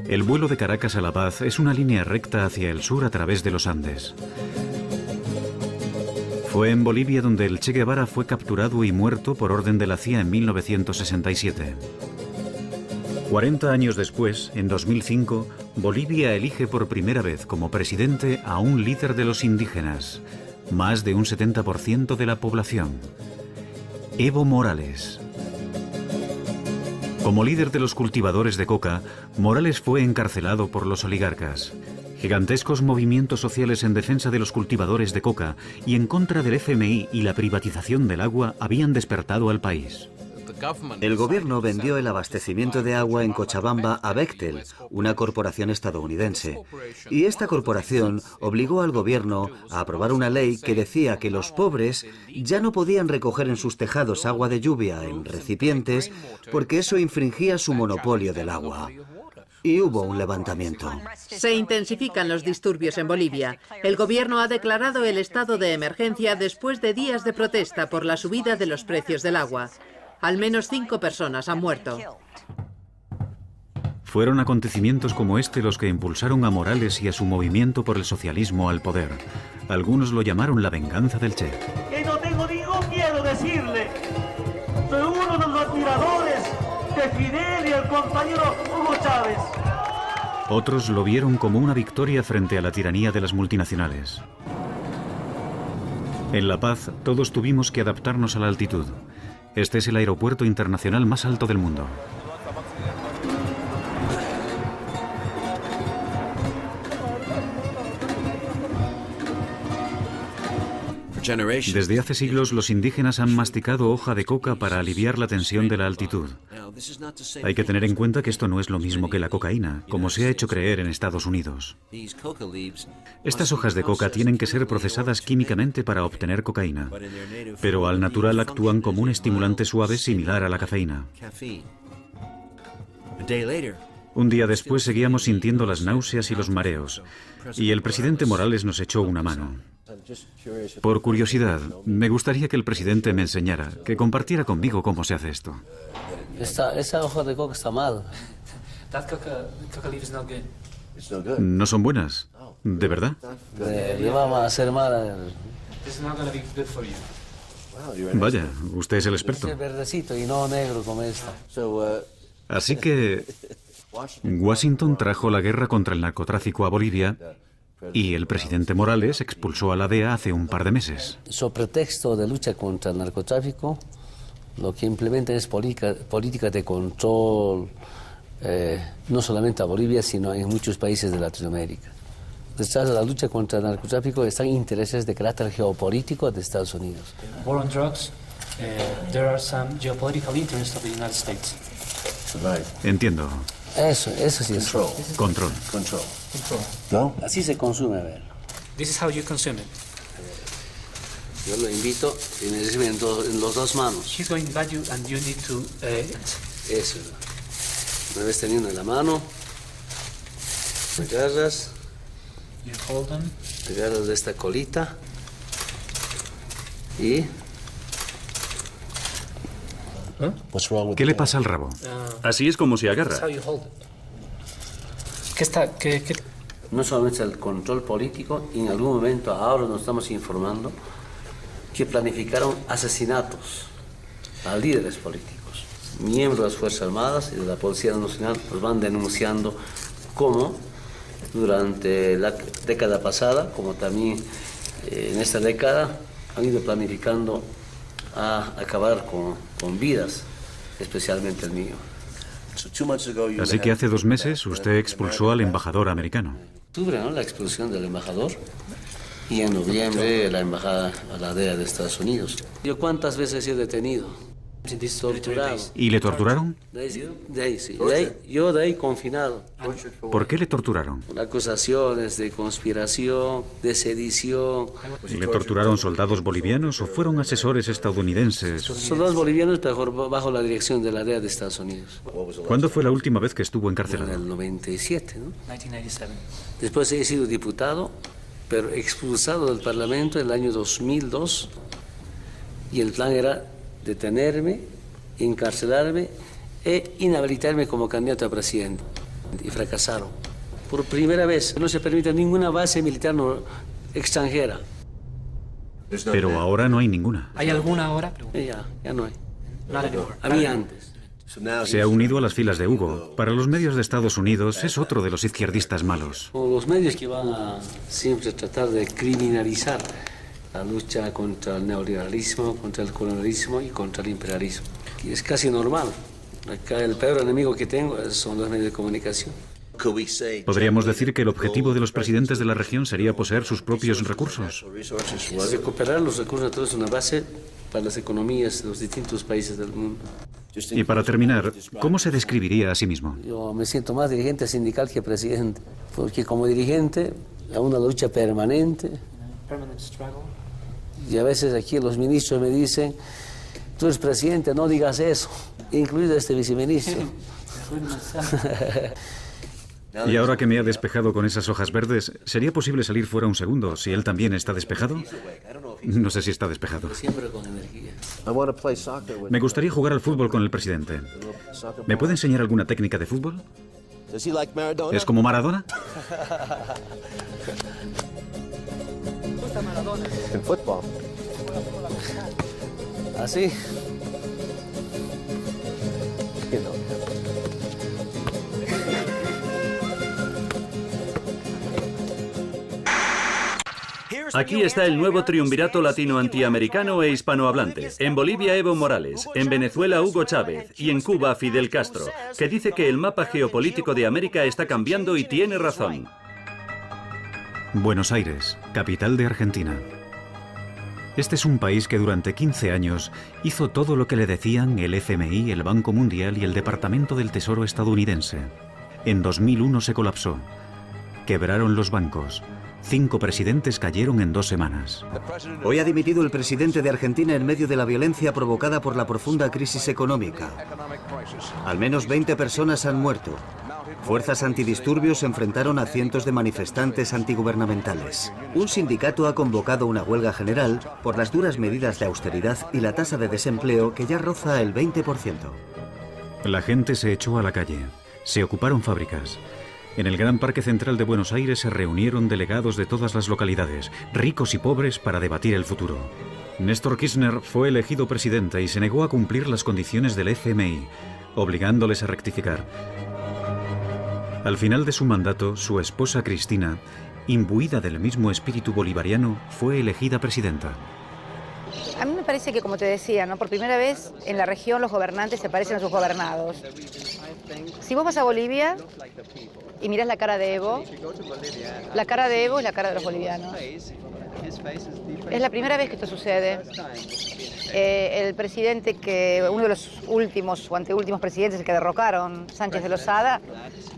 El vuelo de Caracas a La Paz es una línea recta hacia el sur a través de los Andes. Fue en Bolivia donde el Che Guevara fue capturado y muerto por orden de la CIA en 1967. 40 años después, en 2005, Bolivia elige por primera vez como presidente a un líder de los indígenas, más de un 70% de la población. Evo Morales. Como líder de los cultivadores de coca, Morales fue encarcelado por los oligarcas. Gigantescos movimientos sociales en defensa de los cultivadores de coca y en contra del FMI y la privatización del agua habían despertado al país. El gobierno vendió el abastecimiento de agua en Cochabamba a Bechtel, una corporación estadounidense. Y esta corporación obligó al gobierno a aprobar una ley que decía que los pobres ya no podían recoger en sus tejados agua de lluvia en recipientes porque eso infringía su monopolio del agua. Y hubo un levantamiento. Se intensifican los disturbios en Bolivia. El gobierno ha declarado el estado de emergencia después de días de protesta por la subida de los precios del agua. Al menos 5 personas han muerto. Fueron acontecimientos como este los que impulsaron a Morales y a su movimiento por el socialismo al poder. Algunos lo llamaron la venganza del Che. Y no tengo ningún miedo decirle. Soy uno de los admiradores de Fidel y el compañero Hugo Chávez. Otros lo vieron como una victoria frente a la tiranía de las multinacionales. En La Paz, todos tuvimos que adaptarnos a la altitud. Este es el aeropuerto internacional más alto del mundo. Desde hace siglos los indígenas han masticado hoja de coca para aliviar la tensión de la altitud. Hay que tener en cuenta que esto no es lo mismo que la cocaína, como se ha hecho creer en Estados Unidos. Estas hojas de coca tienen que ser procesadas químicamente para obtener cocaína, pero al natural actúan como un estimulante suave similar a la cafeína. Un día después seguíamos sintiendo las náuseas y los mareos, y el presidente Morales nos echó una mano. Por curiosidad, me gustaría que el presidente me enseñara, que compartiera conmigo cómo se hace esto. Esa hoja de coca está mal. No son buenas, ¿de verdad? Le vamos a hacer mal. Vaya, usted es el experto. Es verdecito y no negro como esta. Así que Washington trajo la guerra contra el narcotráfico a Bolivia y el presidente Morales expulsó a la DEA hace un par de meses. Sobre pretexto de lucha contra el narcotráfico, lo que implementan es política de control, no solamente a Bolivia, sino en muchos países de Latinoamérica. Detrás de la lucha contra el narcotráfico están intereses de carácter geopolítico de Estados Unidos. War on drugs, there are some geopolitical interests of the United States. Entiendo. Eso sí es control. ¿No? Así se consume, a ver. This is how you consume it. Yo lo invito y me recibe en los dos manos. She's going to invite you and you need to... Eso. Una vez teniendo en la mano, te agarras. You hold them. Te agarras de esta colita y... ¿Qué le pasa al rabo? Así es como se agarra. ¿Qué? No solamente el control político, y en algún momento ahora nos estamos informando que planificaron asesinatos a líderes políticos. Miembros de las Fuerzas Armadas y de la Policía Nacional nos van denunciando cómo durante la década pasada, como también en esta década, han ido planificando a acabar con vidas, especialmente el mío. Así que hace 2 meses usted expulsó al embajador americano. En octubre, ¿no?, la expulsión del embajador, y en noviembre la embajada a la DEA de Estados Unidos. ¿Yo cuántas veces he sido detenido? Torturado. ¿Y le torturaron? Yo de ahí confinado. ¿Por qué le torturaron? Acusaciones de conspiración, de sedición. ¿Le torturaron soldados bolivianos o fueron asesores estadounidenses? Soldados bolivianos bajo la dirección de la DEA de Estados Unidos. ¿Cuándo fue la última vez que estuvo encarcelado? En el 97, ¿no? 1997. Después he sido diputado, pero expulsado del Parlamento en el año 2002. Y el plan era detenerme, encarcelarme e inhabilitarme como candidato a presidente. Y fracasaron. Por primera vez no se permite ninguna base militar extranjera. Pero ahora no hay ninguna. ¿Hay alguna ahora? Ya no hay. Había antes. Se ha unido a las filas de Hugo. Para los medios de Estados Unidos es otro de los izquierdistas malos. Los medios que van a siempre tratar de criminalizar la lucha contra el neoliberalismo, contra el colonialismo y contra el imperialismo. Y es casi normal. Acá el peor enemigo que tengo son los medios de comunicación. ¿Podríamos decir que el objetivo de los presidentes de la región sería poseer sus propios recursos? Recuperar los recursos naturales es una base para las economías de los distintos países del mundo. Y para terminar, ¿cómo se describiría a sí mismo? Yo me siento más dirigente sindical que presidente, porque como dirigente hay una lucha permanente. Y a veces aquí los ministros me dicen, tú eres presidente, no digas eso, incluido este viceministro. Y ahora que me ha despejado con esas hojas verdes, ¿sería posible salir fuera un segundo si él también está despejado? No sé si está despejado. Siempre con energía. Me gustaría jugar al fútbol con el presidente. ¿Me puede enseñar alguna técnica de fútbol? ¿Es como Maradona? En fútbol. Así. Aquí está el nuevo triunvirato latino antiamericano e hispanohablante. En Bolivia, Evo Morales. En Venezuela, Hugo Chávez. Y en Cuba, Fidel Castro, que dice que el mapa geopolítico de América está cambiando y tiene razón. Buenos Aires, capital de Argentina. Este es un país que durante 15 años hizo todo lo que le decían el FMI, el Banco Mundial y el Departamento del Tesoro estadounidense. En 2001 se colapsó. Quebraron los bancos. 5 presidentes cayeron en 2 semanas. Hoy ha dimitido el presidente de Argentina en medio de la violencia provocada por la profunda crisis económica. Al menos 20 personas han muerto. Fuerzas antidisturbios se enfrentaron a cientos de manifestantes antigubernamentales. Un sindicato ha convocado una huelga general por las duras medidas de austeridad y la tasa de desempleo que ya roza el 20%. La gente se echó a la calle. Se ocuparon fábricas. En el Gran Parque Central de Buenos Aires se reunieron delegados de todas las localidades, ricos y pobres, para debatir el futuro. Néstor Kirchner fue elegido presidente y se negó a cumplir las condiciones del FMI, obligándoles a rectificar. Al final de su mandato, su esposa Cristina, imbuida del mismo espíritu bolivariano, fue elegida presidenta. A mí me parece que, como te decía, ¿no?, por primera vez en la región los gobernantes se parecen a sus gobernados. Si vos vas a Bolivia y mirás la cara de Evo es la cara de los bolivianos. Es la primera vez que esto sucede. El presidente uno de los últimos o anteúltimos presidentes, el que derrocaron, Sánchez de Lozada,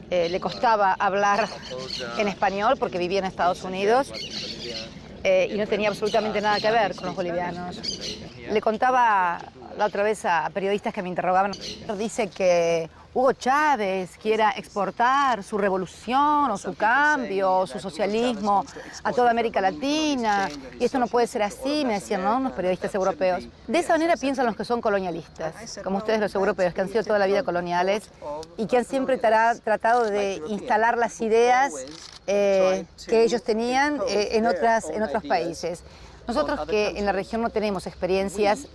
le costaba hablar en español porque vivía en Estados Unidos. y no tenía absolutamente nada que ver con los bolivianos. Le contaba la otra vez a periodistas que me interrogaban, dice que Hugo Chávez quiera exportar su revolución o su cambio o su socialismo a toda América Latina, y esto no puede ser así, me decían, ¿no?, los periodistas europeos. De esa manera piensan los que son colonialistas, como ustedes los europeos, que han sido toda la vida coloniales y que han siempre tratado de instalar las ideas que ellos tenían en otros países. Nosotros que en la región no tenemos experiencias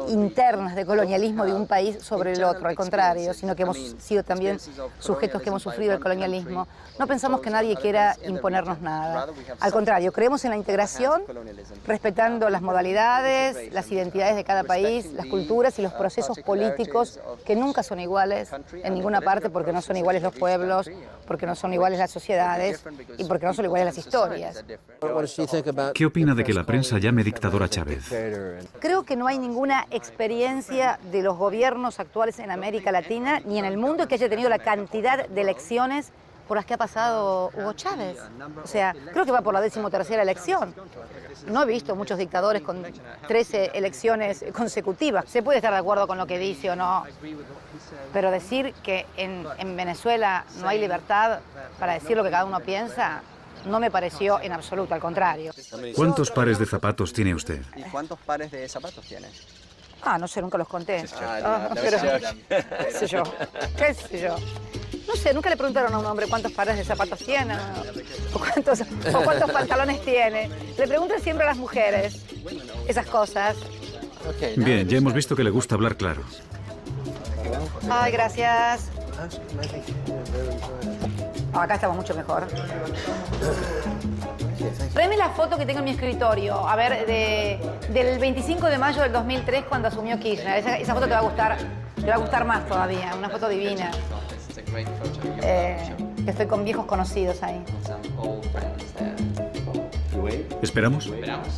internas de colonialismo de un país sobre el otro, al contrario, sino que hemos sido también sujetos que hemos sufrido el colonialismo, no pensamos que nadie quiera imponernos nada. Al contrario, creemos en la integración, respetando las modalidades, las identidades de cada país, las culturas y los procesos políticos que nunca son iguales en ninguna parte, porque no son iguales los pueblos, porque no son iguales las sociedades y porque no son iguales las historias. ¿Qué opina de que la prensa llame dictador a Chávez? Creo que no hay ninguna experiencia de los gobiernos actuales en América Latina ni en el mundo que haya tenido la cantidad de elecciones por las que ha pasado Hugo Chávez. O sea, creo que va por la 13ª elección. No he visto muchos dictadores con 13 elecciones consecutivas. Se puede estar de acuerdo con lo que dice o no, pero decir que en Venezuela no hay libertad para decir lo que cada uno piensa, no me pareció en absoluto, al contrario. ¿Cuántos pares de zapatos tiene usted? ¿Y cuántos pares de zapatos tienes? No sé, nunca los conté. Pero, qué sé yo, qué sé yo. No sé, nunca le preguntaron a un hombre cuántos pares de zapatos tiene o cuántos pantalones tiene. Le preguntan siempre a las mujeres esas cosas. Bien, ya hemos visto que le gusta hablar claro. Ay, gracias. Acá estamos mucho mejor. Tráeme la foto que tengo en mi escritorio. A ver, del 25 de mayo del 2003, cuando asumió Kirchner. Esa foto te va a gustar más todavía. Una foto divina. Estoy con viejos conocidos ahí. ¿Esperamos?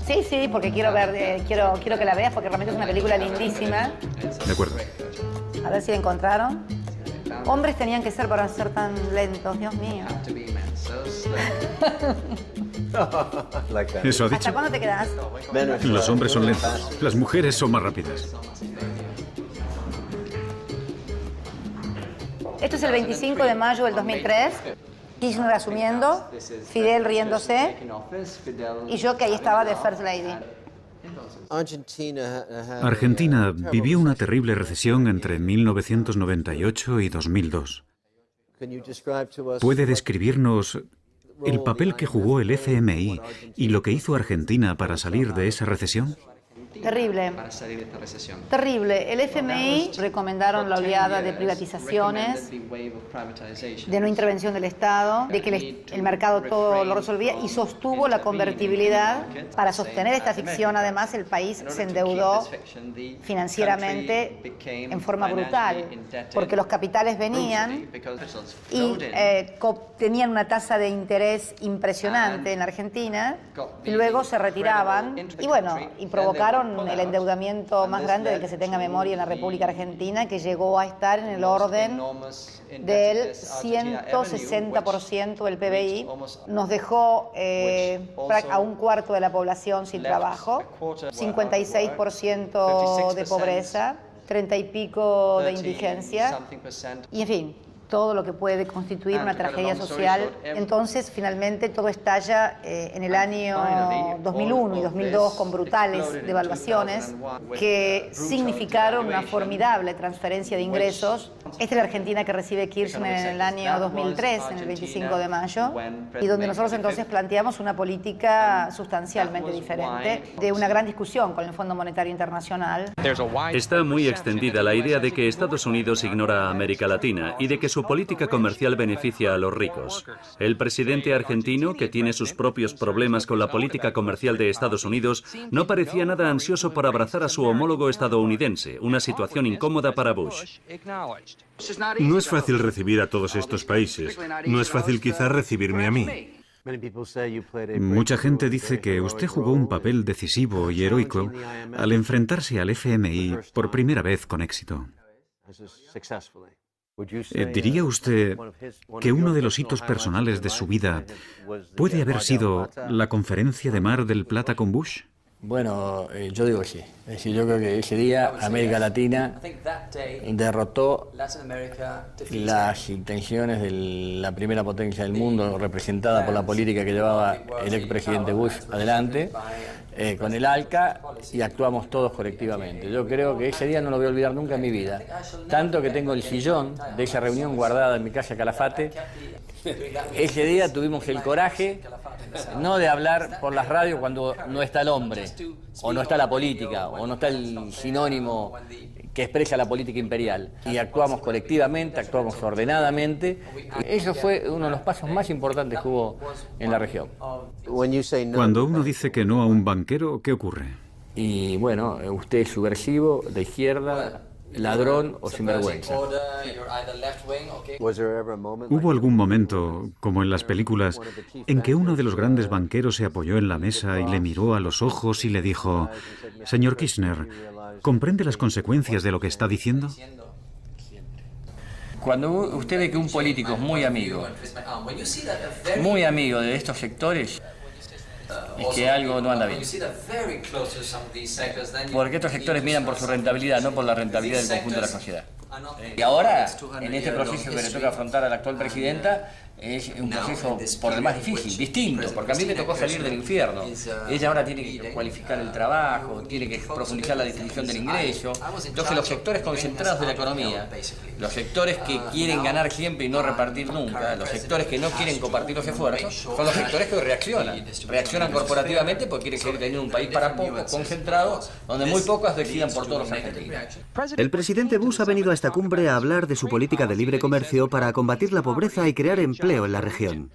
Sí, porque quiero que la veas, porque realmente es una película lindísima. De acuerdo. A ver si la encontraron. Hombres tenían que ser para ser tan lentos, Dios mío. ¿Eso ha dicho? ¿Hasta cuándo te quedas? Los hombres son lentos, las mujeres son más rápidas. Esto es el 25 de mayo del 2003. Kirchner asumiendo, Fidel riéndose, y yo que ahí estaba de First Lady. Argentina vivió una terrible recesión entre 1998 y 2002. ¿Puede describirnos el papel que jugó el FMI y lo que hizo Argentina para salir de esa recesión? Terrible. Terrible. El FMI recomendaron la oleada de privatizaciones, de no intervención del Estado, de que el mercado todo lo resolvía y sostuvo la convertibilidad. Para sostener esta ficción, además, el país se endeudó financieramente en forma brutal, porque los capitales venían y tenían una tasa de interés impresionante en la Argentina y luego se retiraban y provocaron el endeudamiento más grande del que se tenga memoria en la República Argentina, que llegó a estar en el orden del 160% del PBI. Nos dejó a un cuarto de la población sin trabajo, 56% de pobreza, 30 y pico de indigencia, y en fin, todo lo que puede constituir una tragedia social. Entonces, finalmente, todo estalla en el año 2001 y 2002 con brutales devaluaciones que significaron una formidable transferencia de ingresos. Esta es la Argentina que recibe Kirchner en el año 2003, en el 25 de mayo, y donde nosotros entonces planteamos una política sustancialmente diferente, de una gran discusión con el Fondo Monetario Internacional. Está muy extendida la idea de que Estados Unidos ignora a América Latina y de que su política comercial beneficia a los ricos. El presidente argentino, que tiene sus propios problemas con la política comercial de Estados Unidos, no parecía nada ansioso por abrazar a su homólogo estadounidense, una situación incómoda para Bush. No es fácil recibir a todos estos países. No es fácil quizás recibirme a mí. Mucha gente dice que usted jugó un papel decisivo y heroico al enfrentarse al FMI por primera vez con éxito. ¿Diría usted que uno de los hitos personales de su vida puede haber sido la conferencia de Mar del Plata con Bush? Bueno, yo digo que sí. Es decir, yo creo que ese día América Latina derrotó las intenciones de la primera potencia del mundo, representada por la política que llevaba el expresidente Bush adelante, con el ALCA, y actuamos todos colectivamente. Yo creo que ese día no lo voy a olvidar nunca en mi vida. Tanto que tengo el sillón de esa reunión guardada en mi casa Calafate. Ese día tuvimos el coraje no de hablar por las radios cuando no está el hombre, o no está la política, o no está el sinónimo que expresa la política imperial. Y actuamos colectivamente, actuamos ordenadamente. Eso fue uno de los pasos más importantes que hubo en la región. Cuando uno dice que no a un banquero, ¿qué ocurre? Y bueno, usted es subversivo, de izquierda, ladrón o sinvergüenza. ¿Hubo algún momento, como en las películas, en que uno de los grandes banqueros se apoyó en la mesa y le miró a los ojos y le dijo: «Señor Kirchner, ¿comprende las consecuencias de lo que está diciendo?» Cuando usted ve que un político es muy amigo de estos sectores, es que algo no anda bien. Porque estos sectores miran por su rentabilidad, no por la rentabilidad del conjunto de la sociedad. Y ahora, en este proceso que le toca afrontar a la actual presidenta, es un proceso por demás difícil, distinto, porque a mí me tocó salir del infierno. Ella ahora tiene que cualificar el trabajo, tiene que profundizar la distribución del ingreso. Entonces los sectores concentrados de la economía, los sectores que quieren ganar siempre y no repartir nunca, los sectores que no quieren compartir los esfuerzos, son los sectores que reaccionan corporativamente porque quieren seguir teniendo un país para pocos, concentrado, donde muy pocos decidan por todos los argentinos. El presidente Bush ha venido a esta cumbre a hablar de su política de libre comercio para combatir la pobreza y crear empleo en la región.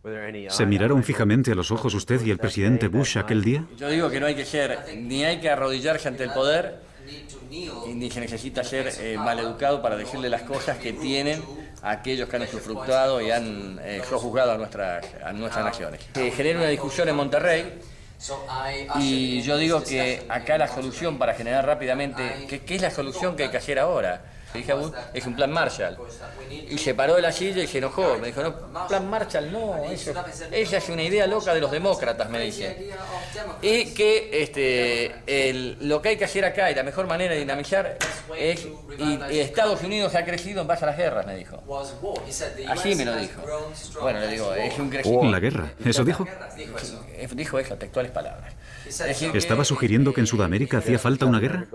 ¿Se miraron fijamente a los ojos usted y el presidente Bush aquel día? Yo digo que no hay que ser, ni hay que arrodillarse ante el poder, ni se necesita ser maleducado para decirle las cosas que tienen a aquellos que han usufructuado y han sojuzgado a nuestras naciones. Se genera una discusión en Monterrey. Y yo digo que acá la solución para generar rápidamente, ¿qué es la solución que hay que hacer ahora? Dije a Bush, es un plan Marshall. Y se paró de la silla y se enojó. Me dijo, no, plan Marshall no, esa es una idea loca de los demócratas, me dice. Y que lo que hay que hacer acá y la mejor manera de dinamizar es, y Estados Unidos ha crecido en base a las guerras, me dijo. Así me lo dijo. Bueno, le digo, es un crecimiento. ¿La guerra? ¿Eso dijo? Dijo esas textuales palabras. ¿Estaba sugiriendo que en Sudamérica hacía falta una guerra?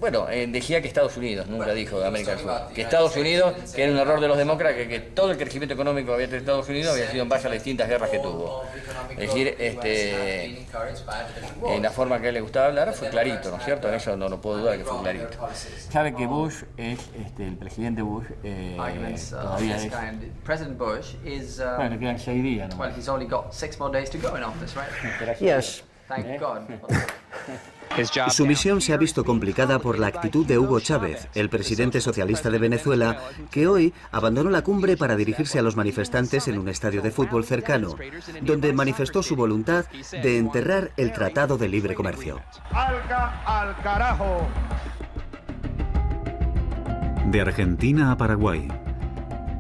Bueno, decía que Estados Unidos, nunca dijo de América del Sur. Que Estados Unidos, que era un error de los demócratas, que todo el crecimiento económico que había tenido Estados Unidos había sido en base a las distintas guerras que tuvo. Es decir, en la forma que a él le gustaba hablar fue clarito, ¿no es cierto? En eso no puedo dudar que fue clarito. Sabe que Bush es, el presidente Bush, todavía es... Bueno, le quedan 6 días, ¿no? Yes. Su misión se ha visto complicada por la actitud de Hugo Chávez, el presidente socialista de Venezuela, que hoy abandonó la cumbre para dirigirse a los manifestantes en un estadio de fútbol cercano, donde manifestó su voluntad de enterrar el Tratado de Libre Comercio. ¡Al carajo! De Argentina a Paraguay,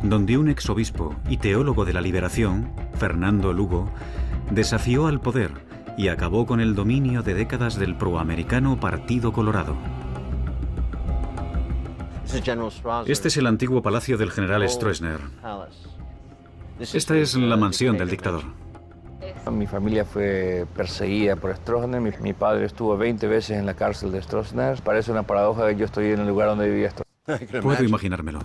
donde un exobispo y teólogo de la liberación, Fernando Lugo, desafió al poder y acabó con el dominio de décadas del proamericano Partido Colorado. Este es el antiguo palacio del general Stroessner. Esta es la mansión del dictador. Mi familia fue perseguida por Stroessner. Mi padre estuvo 20 veces en la cárcel de Stroessner. Parece una paradoja que yo estoy en el lugar donde vivía Stroessner. Puedo imaginármelo.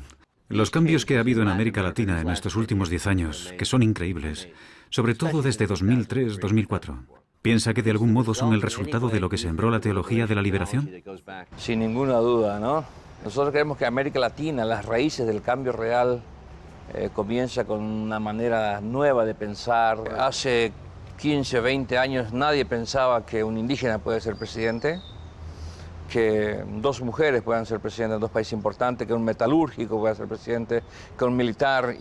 Los cambios que ha habido en América Latina en estos últimos 10 años, que son increíbles, sobre todo desde 2003-2004. ¿Piensa que de algún modo son el resultado de lo que sembró la teología de la liberación? Sin ninguna duda, ¿no? Nosotros creemos que América Latina, las raíces del cambio real, comienza con una manera nueva de pensar. Hace 15, 20 años nadie pensaba que un indígena puede ser presidente, que 2 mujeres puedan ser presidentes en 2 países importantes, que un metalúrgico pueda ser presidente, que un militar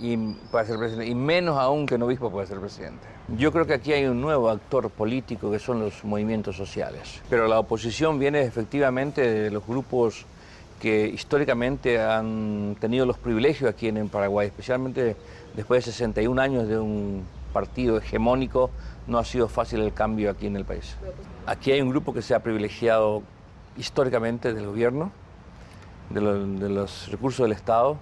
pueda ser presidente, y menos aún que un obispo pueda ser presidente. Yo creo que aquí hay un nuevo actor político que son los movimientos sociales. Pero la oposición viene efectivamente de los grupos que históricamente han tenido los privilegios aquí en Paraguay, especialmente después de 61 años de un partido hegemónico, no ha sido fácil el cambio aquí en el país. Aquí hay un grupo que se ha privilegiado históricamente del gobierno, de los recursos del Estado.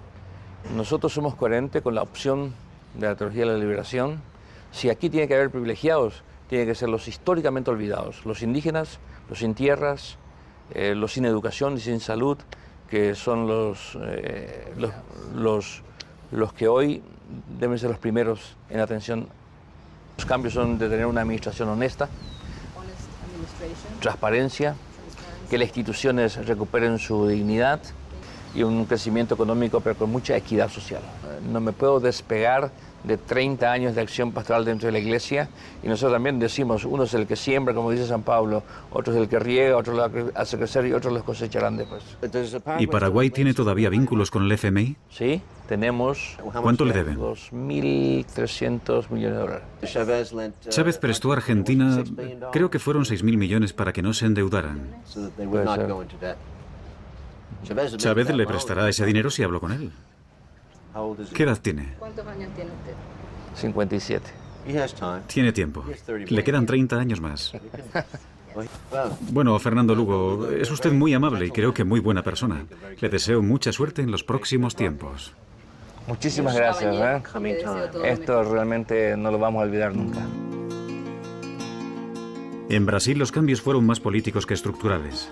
Nosotros somos coherentes con la opción de la teología de la liberación. Si aquí tiene que haber privilegiados, tienen que ser los históricamente olvidados, los indígenas, los sin tierras, los sin educación y sin salud, que son los que hoy deben ser los primeros en atención. Los cambios son de tener una administración honesta, transparencia, que las instituciones recuperen su dignidad y un crecimiento económico, pero con mucha equidad social. No me puedo despegar de 30 años de acción pastoral dentro de la iglesia, y nosotros también decimos, uno es el que siembra, como dice San Pablo, otro es el que riega, otro lo hace crecer y otros los cosecharán después. ¿Y Paraguay tiene todavía vínculos con el FMI? Sí, tenemos... ¿Cuánto le deben? 2.300 millones de dólares. Chávez prestó a Argentina, creo que fueron 6.000 millones para que no se endeudaran. Chávez le prestará ese dinero si hablo con él. ¿Qué edad tiene? ¿Cuántos años tiene usted? 57. Tiene tiempo. Le quedan 30 años más. Bueno, Fernando Lugo, es usted muy amable y creo que muy buena persona. Le deseo mucha suerte en los próximos tiempos. Muchísimas gracias. Esto realmente no lo vamos a olvidar nunca. En Brasil los cambios fueron más políticos que estructurales.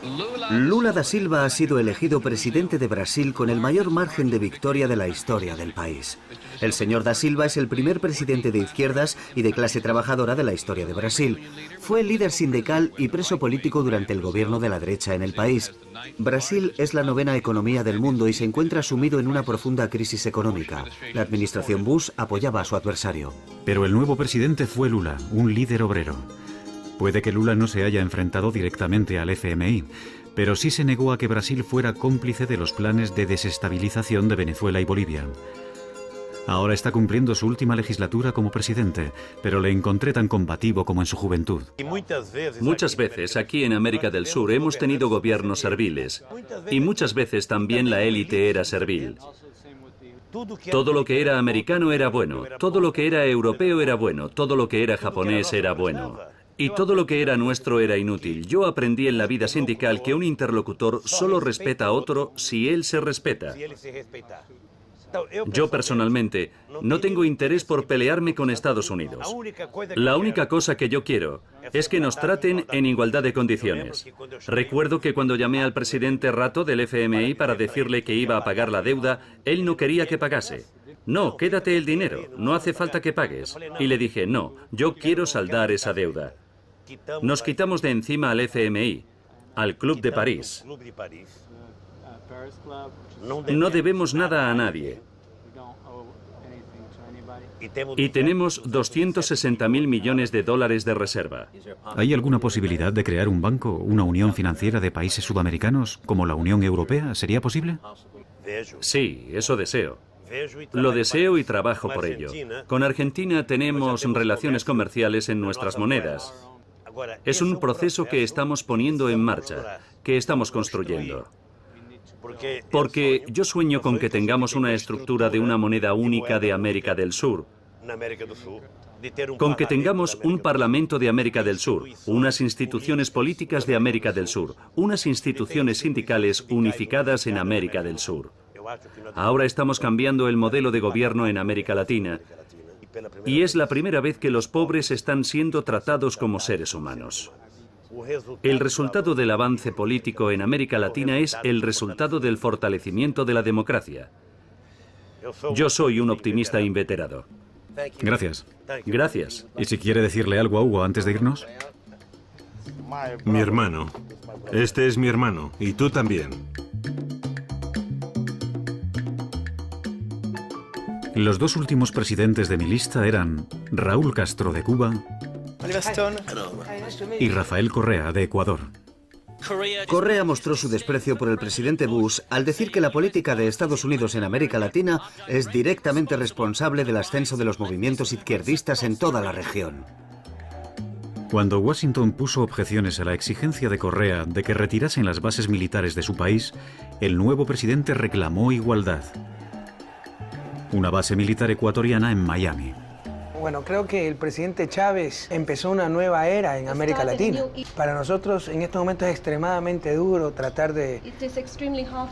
Lula da Silva ha sido elegido presidente de Brasil con el mayor margen de victoria de la historia del país. El señor da Silva es el primer presidente de izquierdas y de clase trabajadora de la historia de Brasil. Fue líder sindical y preso político durante el gobierno de la derecha en el país. Brasil es la 9ª economía del mundo y se encuentra sumido en una profunda crisis económica. La administración Bush apoyaba a su adversario. Pero el nuevo presidente fue Lula, un líder obrero. Puede que Lula no se haya enfrentado directamente al FMI, pero sí se negó a que Brasil fuera cómplice de los planes de desestabilización de Venezuela y Bolivia. Ahora está cumpliendo su última legislatura como presidente, pero le encontré tan combativo como en su juventud. Muchas veces aquí en América del Sur hemos tenido gobiernos serviles, y muchas veces también la élite era servil. Todo lo que era americano era bueno, todo lo que era europeo era bueno, todo lo que era japonés era bueno. Y todo lo que era nuestro era inútil. Yo aprendí en la vida sindical que un interlocutor solo respeta a otro si él se respeta. Yo personalmente no tengo interés por pelearme con Estados Unidos. La única cosa que yo quiero es que nos traten en igualdad de condiciones. Recuerdo que cuando llamé al presidente Rato del FMI para decirle que iba a pagar la deuda, él no quería que pagase. No, quédate el dinero, no hace falta que pagues. Y le dije, no, yo quiero saldar esa deuda. Nos quitamos de encima al FMI, al Club de París. No debemos nada a nadie. Y tenemos 260.000 millones de dólares de reserva. ¿Hay alguna posibilidad de crear un banco, una unión financiera de países sudamericanos, como la Unión Europea? ¿Sería posible? Sí, eso deseo. Lo deseo y trabajo por ello. Con Argentina tenemos relaciones comerciales en nuestras monedas. Es un proceso que estamos poniendo en marcha, que estamos construyendo. Porque yo sueño con que tengamos una estructura de una moneda única de América del Sur, con que tengamos un Parlamento de América del Sur, unas instituciones políticas de América del Sur, unas instituciones sindicales unificadas en América del Sur. Ahora estamos cambiando el modelo de gobierno en América Latina. Y es la primera vez que los pobres están siendo tratados como seres humanos. El resultado del avance político en América Latina es el resultado del fortalecimiento de la democracia. Yo soy un optimista inveterado. Gracias. Gracias. ¿Y si quiere decirle algo a Hugo antes de irnos? Mi hermano. Este es mi hermano. Y tú también. Los dos últimos presidentes de mi lista eran Raúl Castro de Cuba y Rafael Correa de Ecuador. Correa mostró su desprecio por el presidente Bush al decir que la política de Estados Unidos en América Latina es directamente responsable del ascenso de los movimientos izquierdistas en toda la región. Cuando Washington puso objeciones a la exigencia de Correa de que retirasen las bases militares de su país, el nuevo presidente reclamó igualdad. Una base militar ecuatoriana en Miami. Bueno, creo que el presidente Chávez empezó una nueva era en América Latina. Para nosotros en estos momentos es extremadamente duro tratar de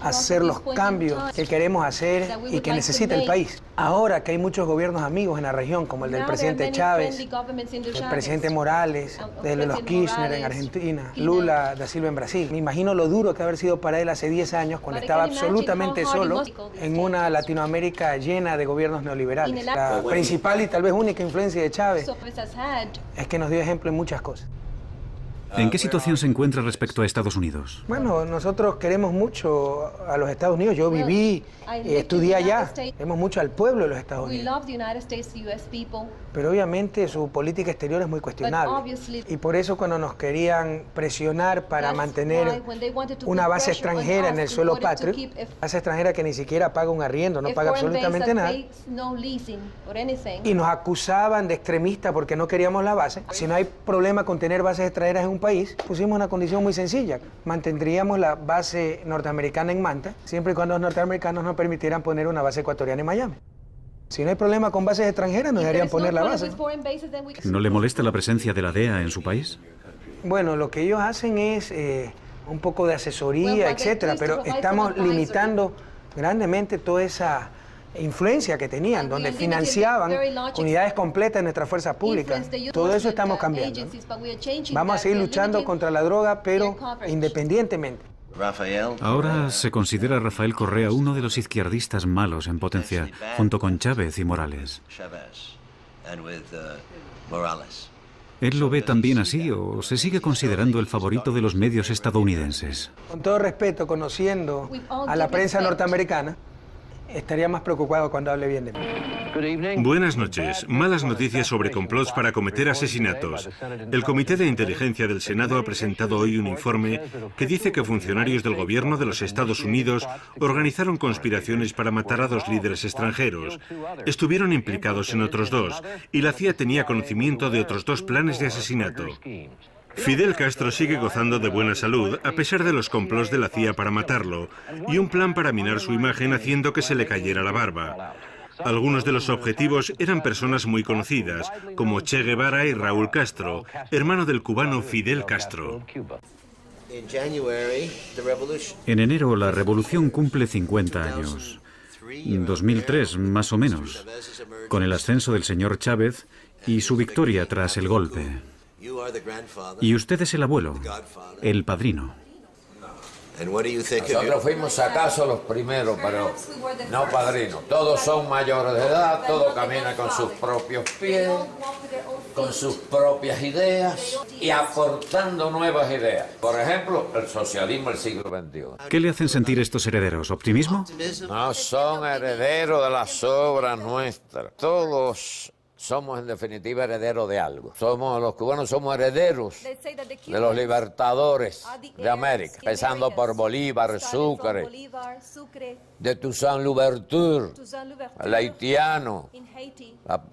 hacer los cambios que queremos hacer y que necesita el país. Ahora que hay muchos gobiernos amigos en la región, como el del presidente Chávez, el presidente Morales, de los Kirchner en Argentina, Lula da Silva en Brasil. Me imagino lo duro que haber sido para él hace 10 años cuando estaba absolutamente solo en una Latinoamérica llena de gobiernos neoliberales. La principal y tal vez única influencia de Chávez es que nos dio ejemplo en muchas cosas. ¿En qué situación se encuentra respecto a Estados Unidos? Bueno, nosotros queremos mucho a los Estados Unidos. Yo viví, estudié allá. Queremos mucho al pueblo de los Estados Unidos. Pero obviamente su política exterior es muy cuestionable. Y por eso cuando nos querían presionar para mantener una base extranjera en el suelo patrio, base extranjera que ni siquiera paga un arriendo, no paga absolutamente nada, y nos acusaban de extremistas porque no queríamos la base. Si no hay problema con tener bases extranjeras en un país, pusimos una condición muy sencilla. Mantendríamos la base norteamericana en Manta, siempre y cuando los norteamericanos nos permitieran poner una base ecuatoriana en Miami. Si no hay problema con bases extranjeras, nos deberían poner la base. ¿No le molesta la presencia de la DEA en su país? Bueno, lo que ellos hacen es un poco de asesoría, etcétera, pero estamos limitando grandemente toda esa influencia que tenían, donde financiaban unidades completas de nuestras fuerzas públicas. Todo eso estamos cambiando, ¿no? Vamos a seguir luchando contra la droga, pero independientemente. Ahora se considera a Rafael Correa uno de los izquierdistas malos en potencia, junto con Chávez y Morales. ¿Él lo ve también así o se sigue considerando el favorito de los medios estadounidenses? Con todo respeto, conociendo a la prensa norteamericana, estaría más preocupado cuando hable bien de mí. Buenas noches. Malas noticias sobre complots para cometer asesinatos. El Comité de Inteligencia del Senado ha presentado hoy un informe que dice que funcionarios del gobierno de los Estados Unidos organizaron conspiraciones para matar a 2 líderes extranjeros. Estuvieron implicados en otros 2 y la CIA tenía conocimiento de otros 2 planes de asesinato. Fidel Castro sigue gozando de buena salud a pesar de los complots de la CIA para matarlo y un plan para minar su imagen haciendo que se le cayera la barba. Algunos de los objetivos eran personas muy conocidas, como Che Guevara y Raúl Castro, hermano del cubano Fidel Castro. En enero la revolución cumple 50 años. 2003, más o menos, con el ascenso del señor Chávez y su victoria tras el golpe. Y usted es el abuelo, el padrino. Nosotros fuimos acaso los primeros, pero no padrinos. Todos son mayores de edad, todo camina con sus propios pies, con sus propias ideas y aportando nuevas ideas. Por ejemplo, el socialismo del siglo XXI. ¿Qué le hacen sentir estos herederos? ¿Optimismo? No son herederos de las obras nuestras. Todos somos en definitiva herederos de algo. Los cubanos somos herederos de los libertadores de América, empezando por Bolívar, Sucre, de Toussaint Louverture, el haitiano,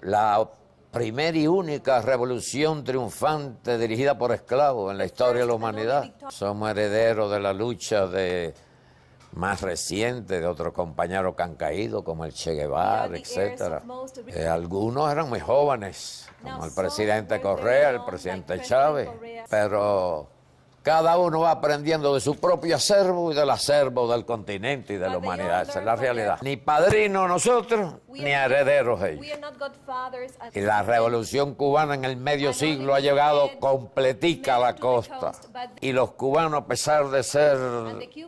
la primera y única revolución triunfante dirigida por esclavos en la historia de la humanidad. Somos herederos de la lucha más reciente de otros compañeros que han caído, como el Che Guevara, etc. Algunos eran muy jóvenes, como el presidente Correa, el presidente Chávez, pero cada uno va aprendiendo de su propio acervo y del acervo del continente y de la humanidad. Esa es la realidad. Ni padrinos nosotros, ni herederos ellos. Y la revolución cubana en el medio siglo ha llegado completica a la costa. Y los cubanos, a pesar de ser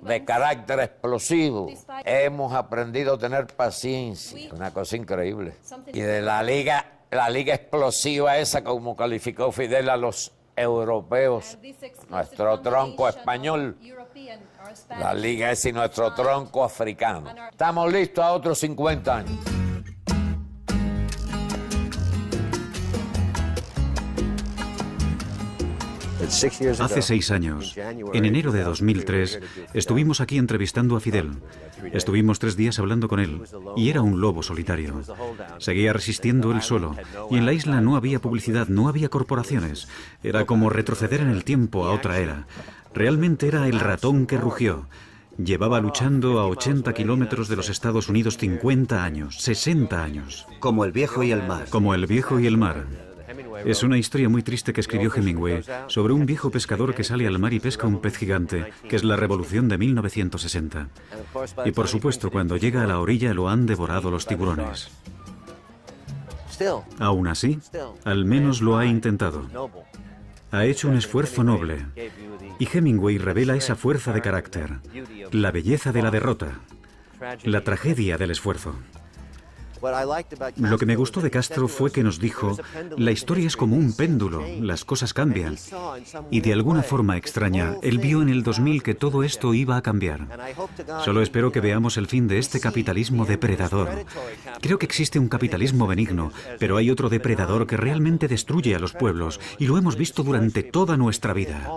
de carácter explosivo, hemos aprendido a tener paciencia. Una cosa increíble. Y de la liga explosiva esa, como calificó Fidel a los europeos, nuestro tronco español, la liga es y nuestro tronco africano. Estamos listos a otros 50 años. Hace 6 años, en enero de 2003, estuvimos aquí entrevistando a Fidel. Estuvimos 3 días hablando con él, y era un lobo solitario. Seguía resistiendo él solo, y en la isla no había publicidad, no había corporaciones. Era como retroceder en el tiempo a otra era. Realmente era el ratón que rugió. Llevaba luchando a 80 kilómetros de los Estados Unidos 50 años, 60 años. Como el viejo y el mar. Como el viejo y el mar. Es una historia muy triste que escribió Hemingway sobre un viejo pescador que sale al mar y pesca un pez gigante, que es la revolución de 1960. Y por supuesto, cuando llega a la orilla lo han devorado los tiburones. Aún así, al menos lo ha intentado. Ha hecho un esfuerzo noble. Y Hemingway revela esa fuerza de carácter, la belleza de la derrota, la tragedia del esfuerzo. Lo que me gustó de Castro fue que nos dijo, la historia es como un péndulo, las cosas cambian. Y de alguna forma extraña, él vio en el 2000 que todo esto iba a cambiar. Solo espero que veamos el fin de este capitalismo depredador. Creo que existe un capitalismo benigno, pero hay otro depredador que realmente destruye a los pueblos, y lo hemos visto durante toda nuestra vida.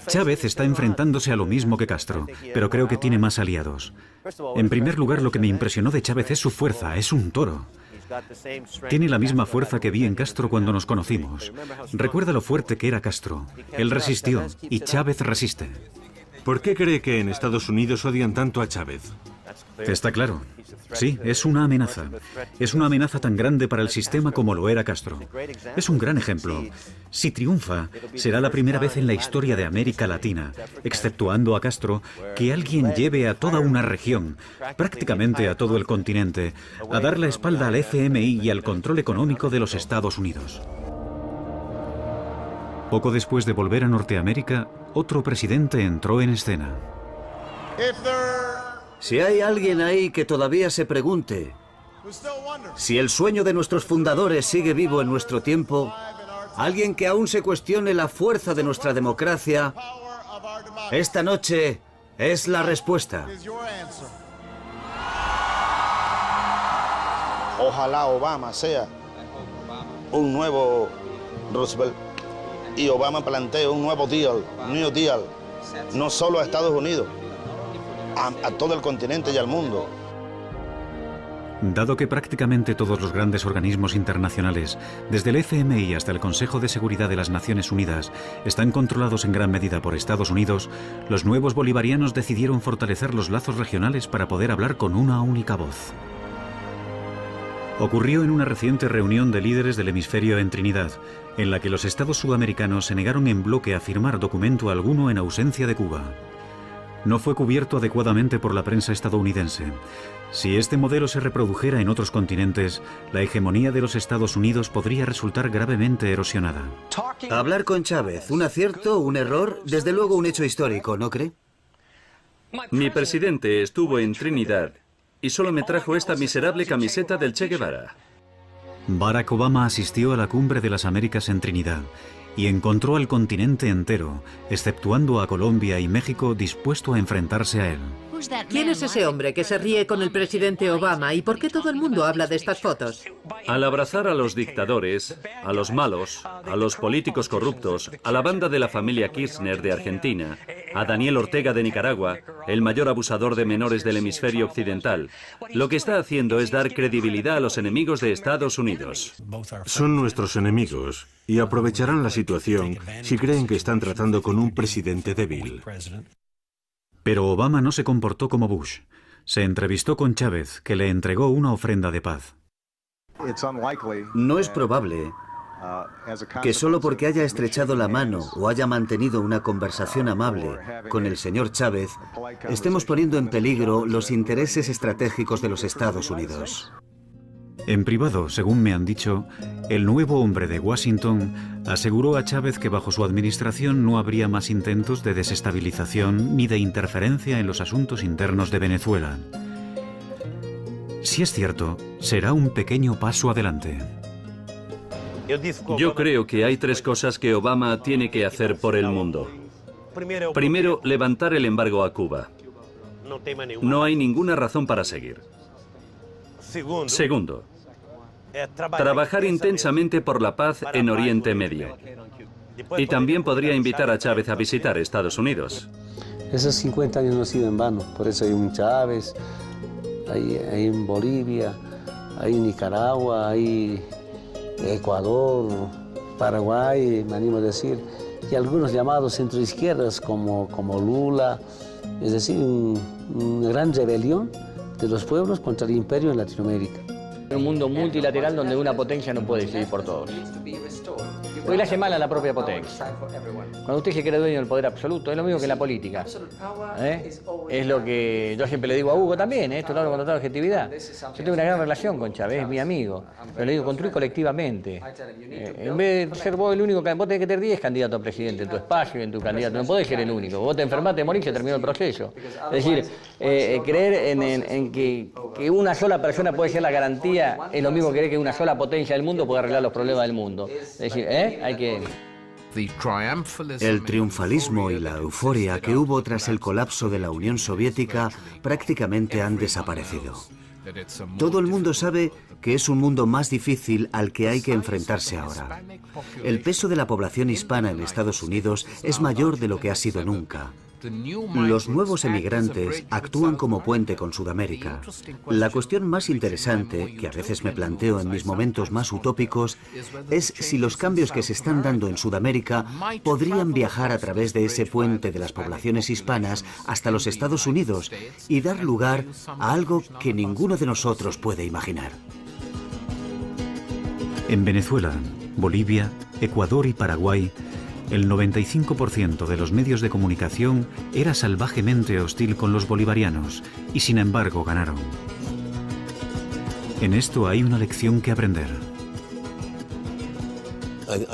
Chávez está enfrentándose a lo mismo que Castro, pero creo que tiene más aliados. En primer lugar, lo que me impresionó de Chávez es su fuerza, es un toro. Tiene la misma fuerza que vi en Castro cuando nos conocimos. Recuerda lo fuerte que era Castro. Él resistió, y Chávez resiste. ¿Por qué cree que en Estados Unidos odian tanto a Chávez? Está claro. Sí, es una amenaza. Es una amenaza tan grande para el sistema como lo era Castro. Es un gran ejemplo. Si triunfa, será la primera vez en la historia de América Latina, exceptuando a Castro, que alguien lleve a toda una región, prácticamente a todo el continente, a dar la espalda al FMI y al control económico de los Estados Unidos. Poco después de volver a Norteamérica, otro presidente entró en escena. Si hay alguien ahí que todavía se pregunte si el sueño de nuestros fundadores sigue vivo en nuestro tiempo, alguien que aún se cuestione la fuerza de nuestra democracia, esta noche es la respuesta. Ojalá Obama sea un nuevo Roosevelt y Obama plantee un nuevo New Deal, no solo a Estados Unidos, a todo el continente y al mundo. Dado que prácticamente todos los grandes organismos internacionales, desde el FMI hasta el Consejo de Seguridad de las Naciones Unidas, están controlados en gran medida por Estados Unidos, los nuevos bolivarianos decidieron fortalecer los lazos regionales para poder hablar con una única voz. Ocurrió en una reciente reunión de líderes del hemisferio en Trinidad, en la que los estados sudamericanos se negaron en bloque a firmar documento alguno en ausencia de Cuba. No fue cubierto adecuadamente por la prensa estadounidense. Si este modelo se reprodujera en otros continentes, la hegemonía de los Estados Unidos podría resultar gravemente erosionada. Hablar con Chávez, ¿un acierto, un error? Desde luego un hecho histórico, ¿no cree? Mi presidente estuvo en Trinidad y solo me trajo esta miserable camiseta del Che Guevara. Barack Obama asistió a la Cumbre de las Américas en Trinidad y encontró al continente entero, exceptuando a Colombia y México, dispuesto a enfrentarse a él. ¿Quién es ese hombre que se ríe con el presidente Obama y por qué todo el mundo habla de estas fotos? Al abrazar a los dictadores, a los malos, a los políticos corruptos, a la banda de la familia Kirchner de Argentina, a Daniel Ortega de Nicaragua, el mayor abusador de menores del hemisferio occidental, lo que está haciendo es dar credibilidad a los enemigos de Estados Unidos. Son nuestros enemigos y aprovecharán la situación si creen que están tratando con un presidente débil. Pero Obama no se comportó como Bush. Se entrevistó con Chávez, que le entregó una ofrenda de paz. No es probable que solo porque haya estrechado la mano o haya mantenido una conversación amable con el señor Chávez, estemos poniendo en peligro los intereses estratégicos de los Estados Unidos. En privado, según me han dicho, el nuevo hombre de Washington aseguró a Chávez que bajo su administración no habría más intentos de desestabilización ni de interferencia en los asuntos internos de Venezuela. Si es cierto, será un pequeño paso adelante. Yo creo que hay 3 cosas que Obama tiene que hacer por el mundo. Primero, levantar el embargo a Cuba. No hay ninguna razón para seguir. Segundo, trabajar intensamente por la paz en Oriente Medio. Y también podría invitar a Chávez a visitar Estados Unidos. Esos 50 años no han sido en vano, por eso hay un Chávez, hay en Bolivia, hay en Nicaragua, hay Ecuador, Paraguay, me animo a decir, y algunos llamados centroizquierdas como Lula, es decir, una gran rebelión de los pueblos contra el imperio en Latinoamérica. Un mundo multilateral donde una potencia no puede decidir por todos. Porque le hace mal a la propia potencia. Cuando usted se cree dueño del poder absoluto, es lo mismo que en la política. Es lo que yo siempre le digo a Hugo también, esto lo hablo con total objetividad. Yo tengo una gran relación con Chávez, es mi amigo, pero le digo, construir colectivamente. En vez de ser vos el único, vos tenés que tener 10 candidatos a presidente en tu espacio y en tu candidato, no podés ser el único. Vos te enfermaste, te morís, se terminó el proceso. Es decir, creer en que una sola persona puede ser la garantía es lo mismo que creer que una sola potencia del mundo puede arreglar los problemas del mundo. Es decir, hay que... El triunfalismo y la euforia que hubo tras el colapso de la Unión Soviética prácticamente han desaparecido. Todo el mundo sabe que es un mundo más difícil al que hay que enfrentarse ahora. El peso de la población hispana en Estados Unidos es mayor de lo que ha sido nunca. Los nuevos emigrantes actúan como puente con Sudamérica. La cuestión más interesante, que a veces me planteo en mis momentos más utópicos, es si los cambios que se están dando en Sudamérica podrían viajar a través de ese puente de las poblaciones hispanas hasta los Estados Unidos y dar lugar a algo que ninguno de nosotros puede imaginar. En Venezuela, Bolivia, Ecuador y Paraguay, el 95% de los medios de comunicación era salvajemente hostil con los bolivarianos y sin embargo ganaron. En esto hay una lección que aprender.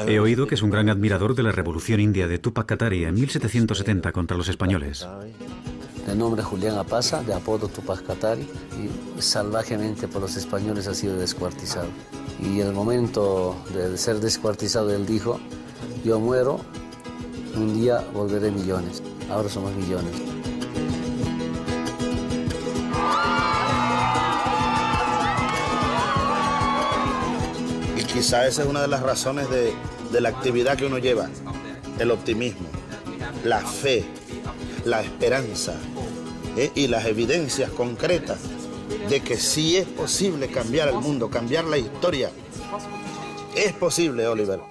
He oído que es un gran admirador de la revolución india de Tupac Katari en 1770 contra los españoles. De nombre Julián Apaza, de apodo Tupac Katari, y salvajemente por los españoles ha sido descuartizado. Y en el momento de ser descuartizado él dijo: yo muero, un día volveré millones. Ahora somos millones. Y quizá esa es una de las razones de la actividad que uno lleva. El optimismo, la fe, la esperanza, y las evidencias concretas de que sí es posible cambiar el mundo, cambiar la historia. Es posible, Oliver.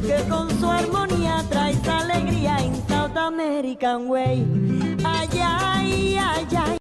Que con su armonía trae alegría en South American Way. Ay, ay, ay, ay.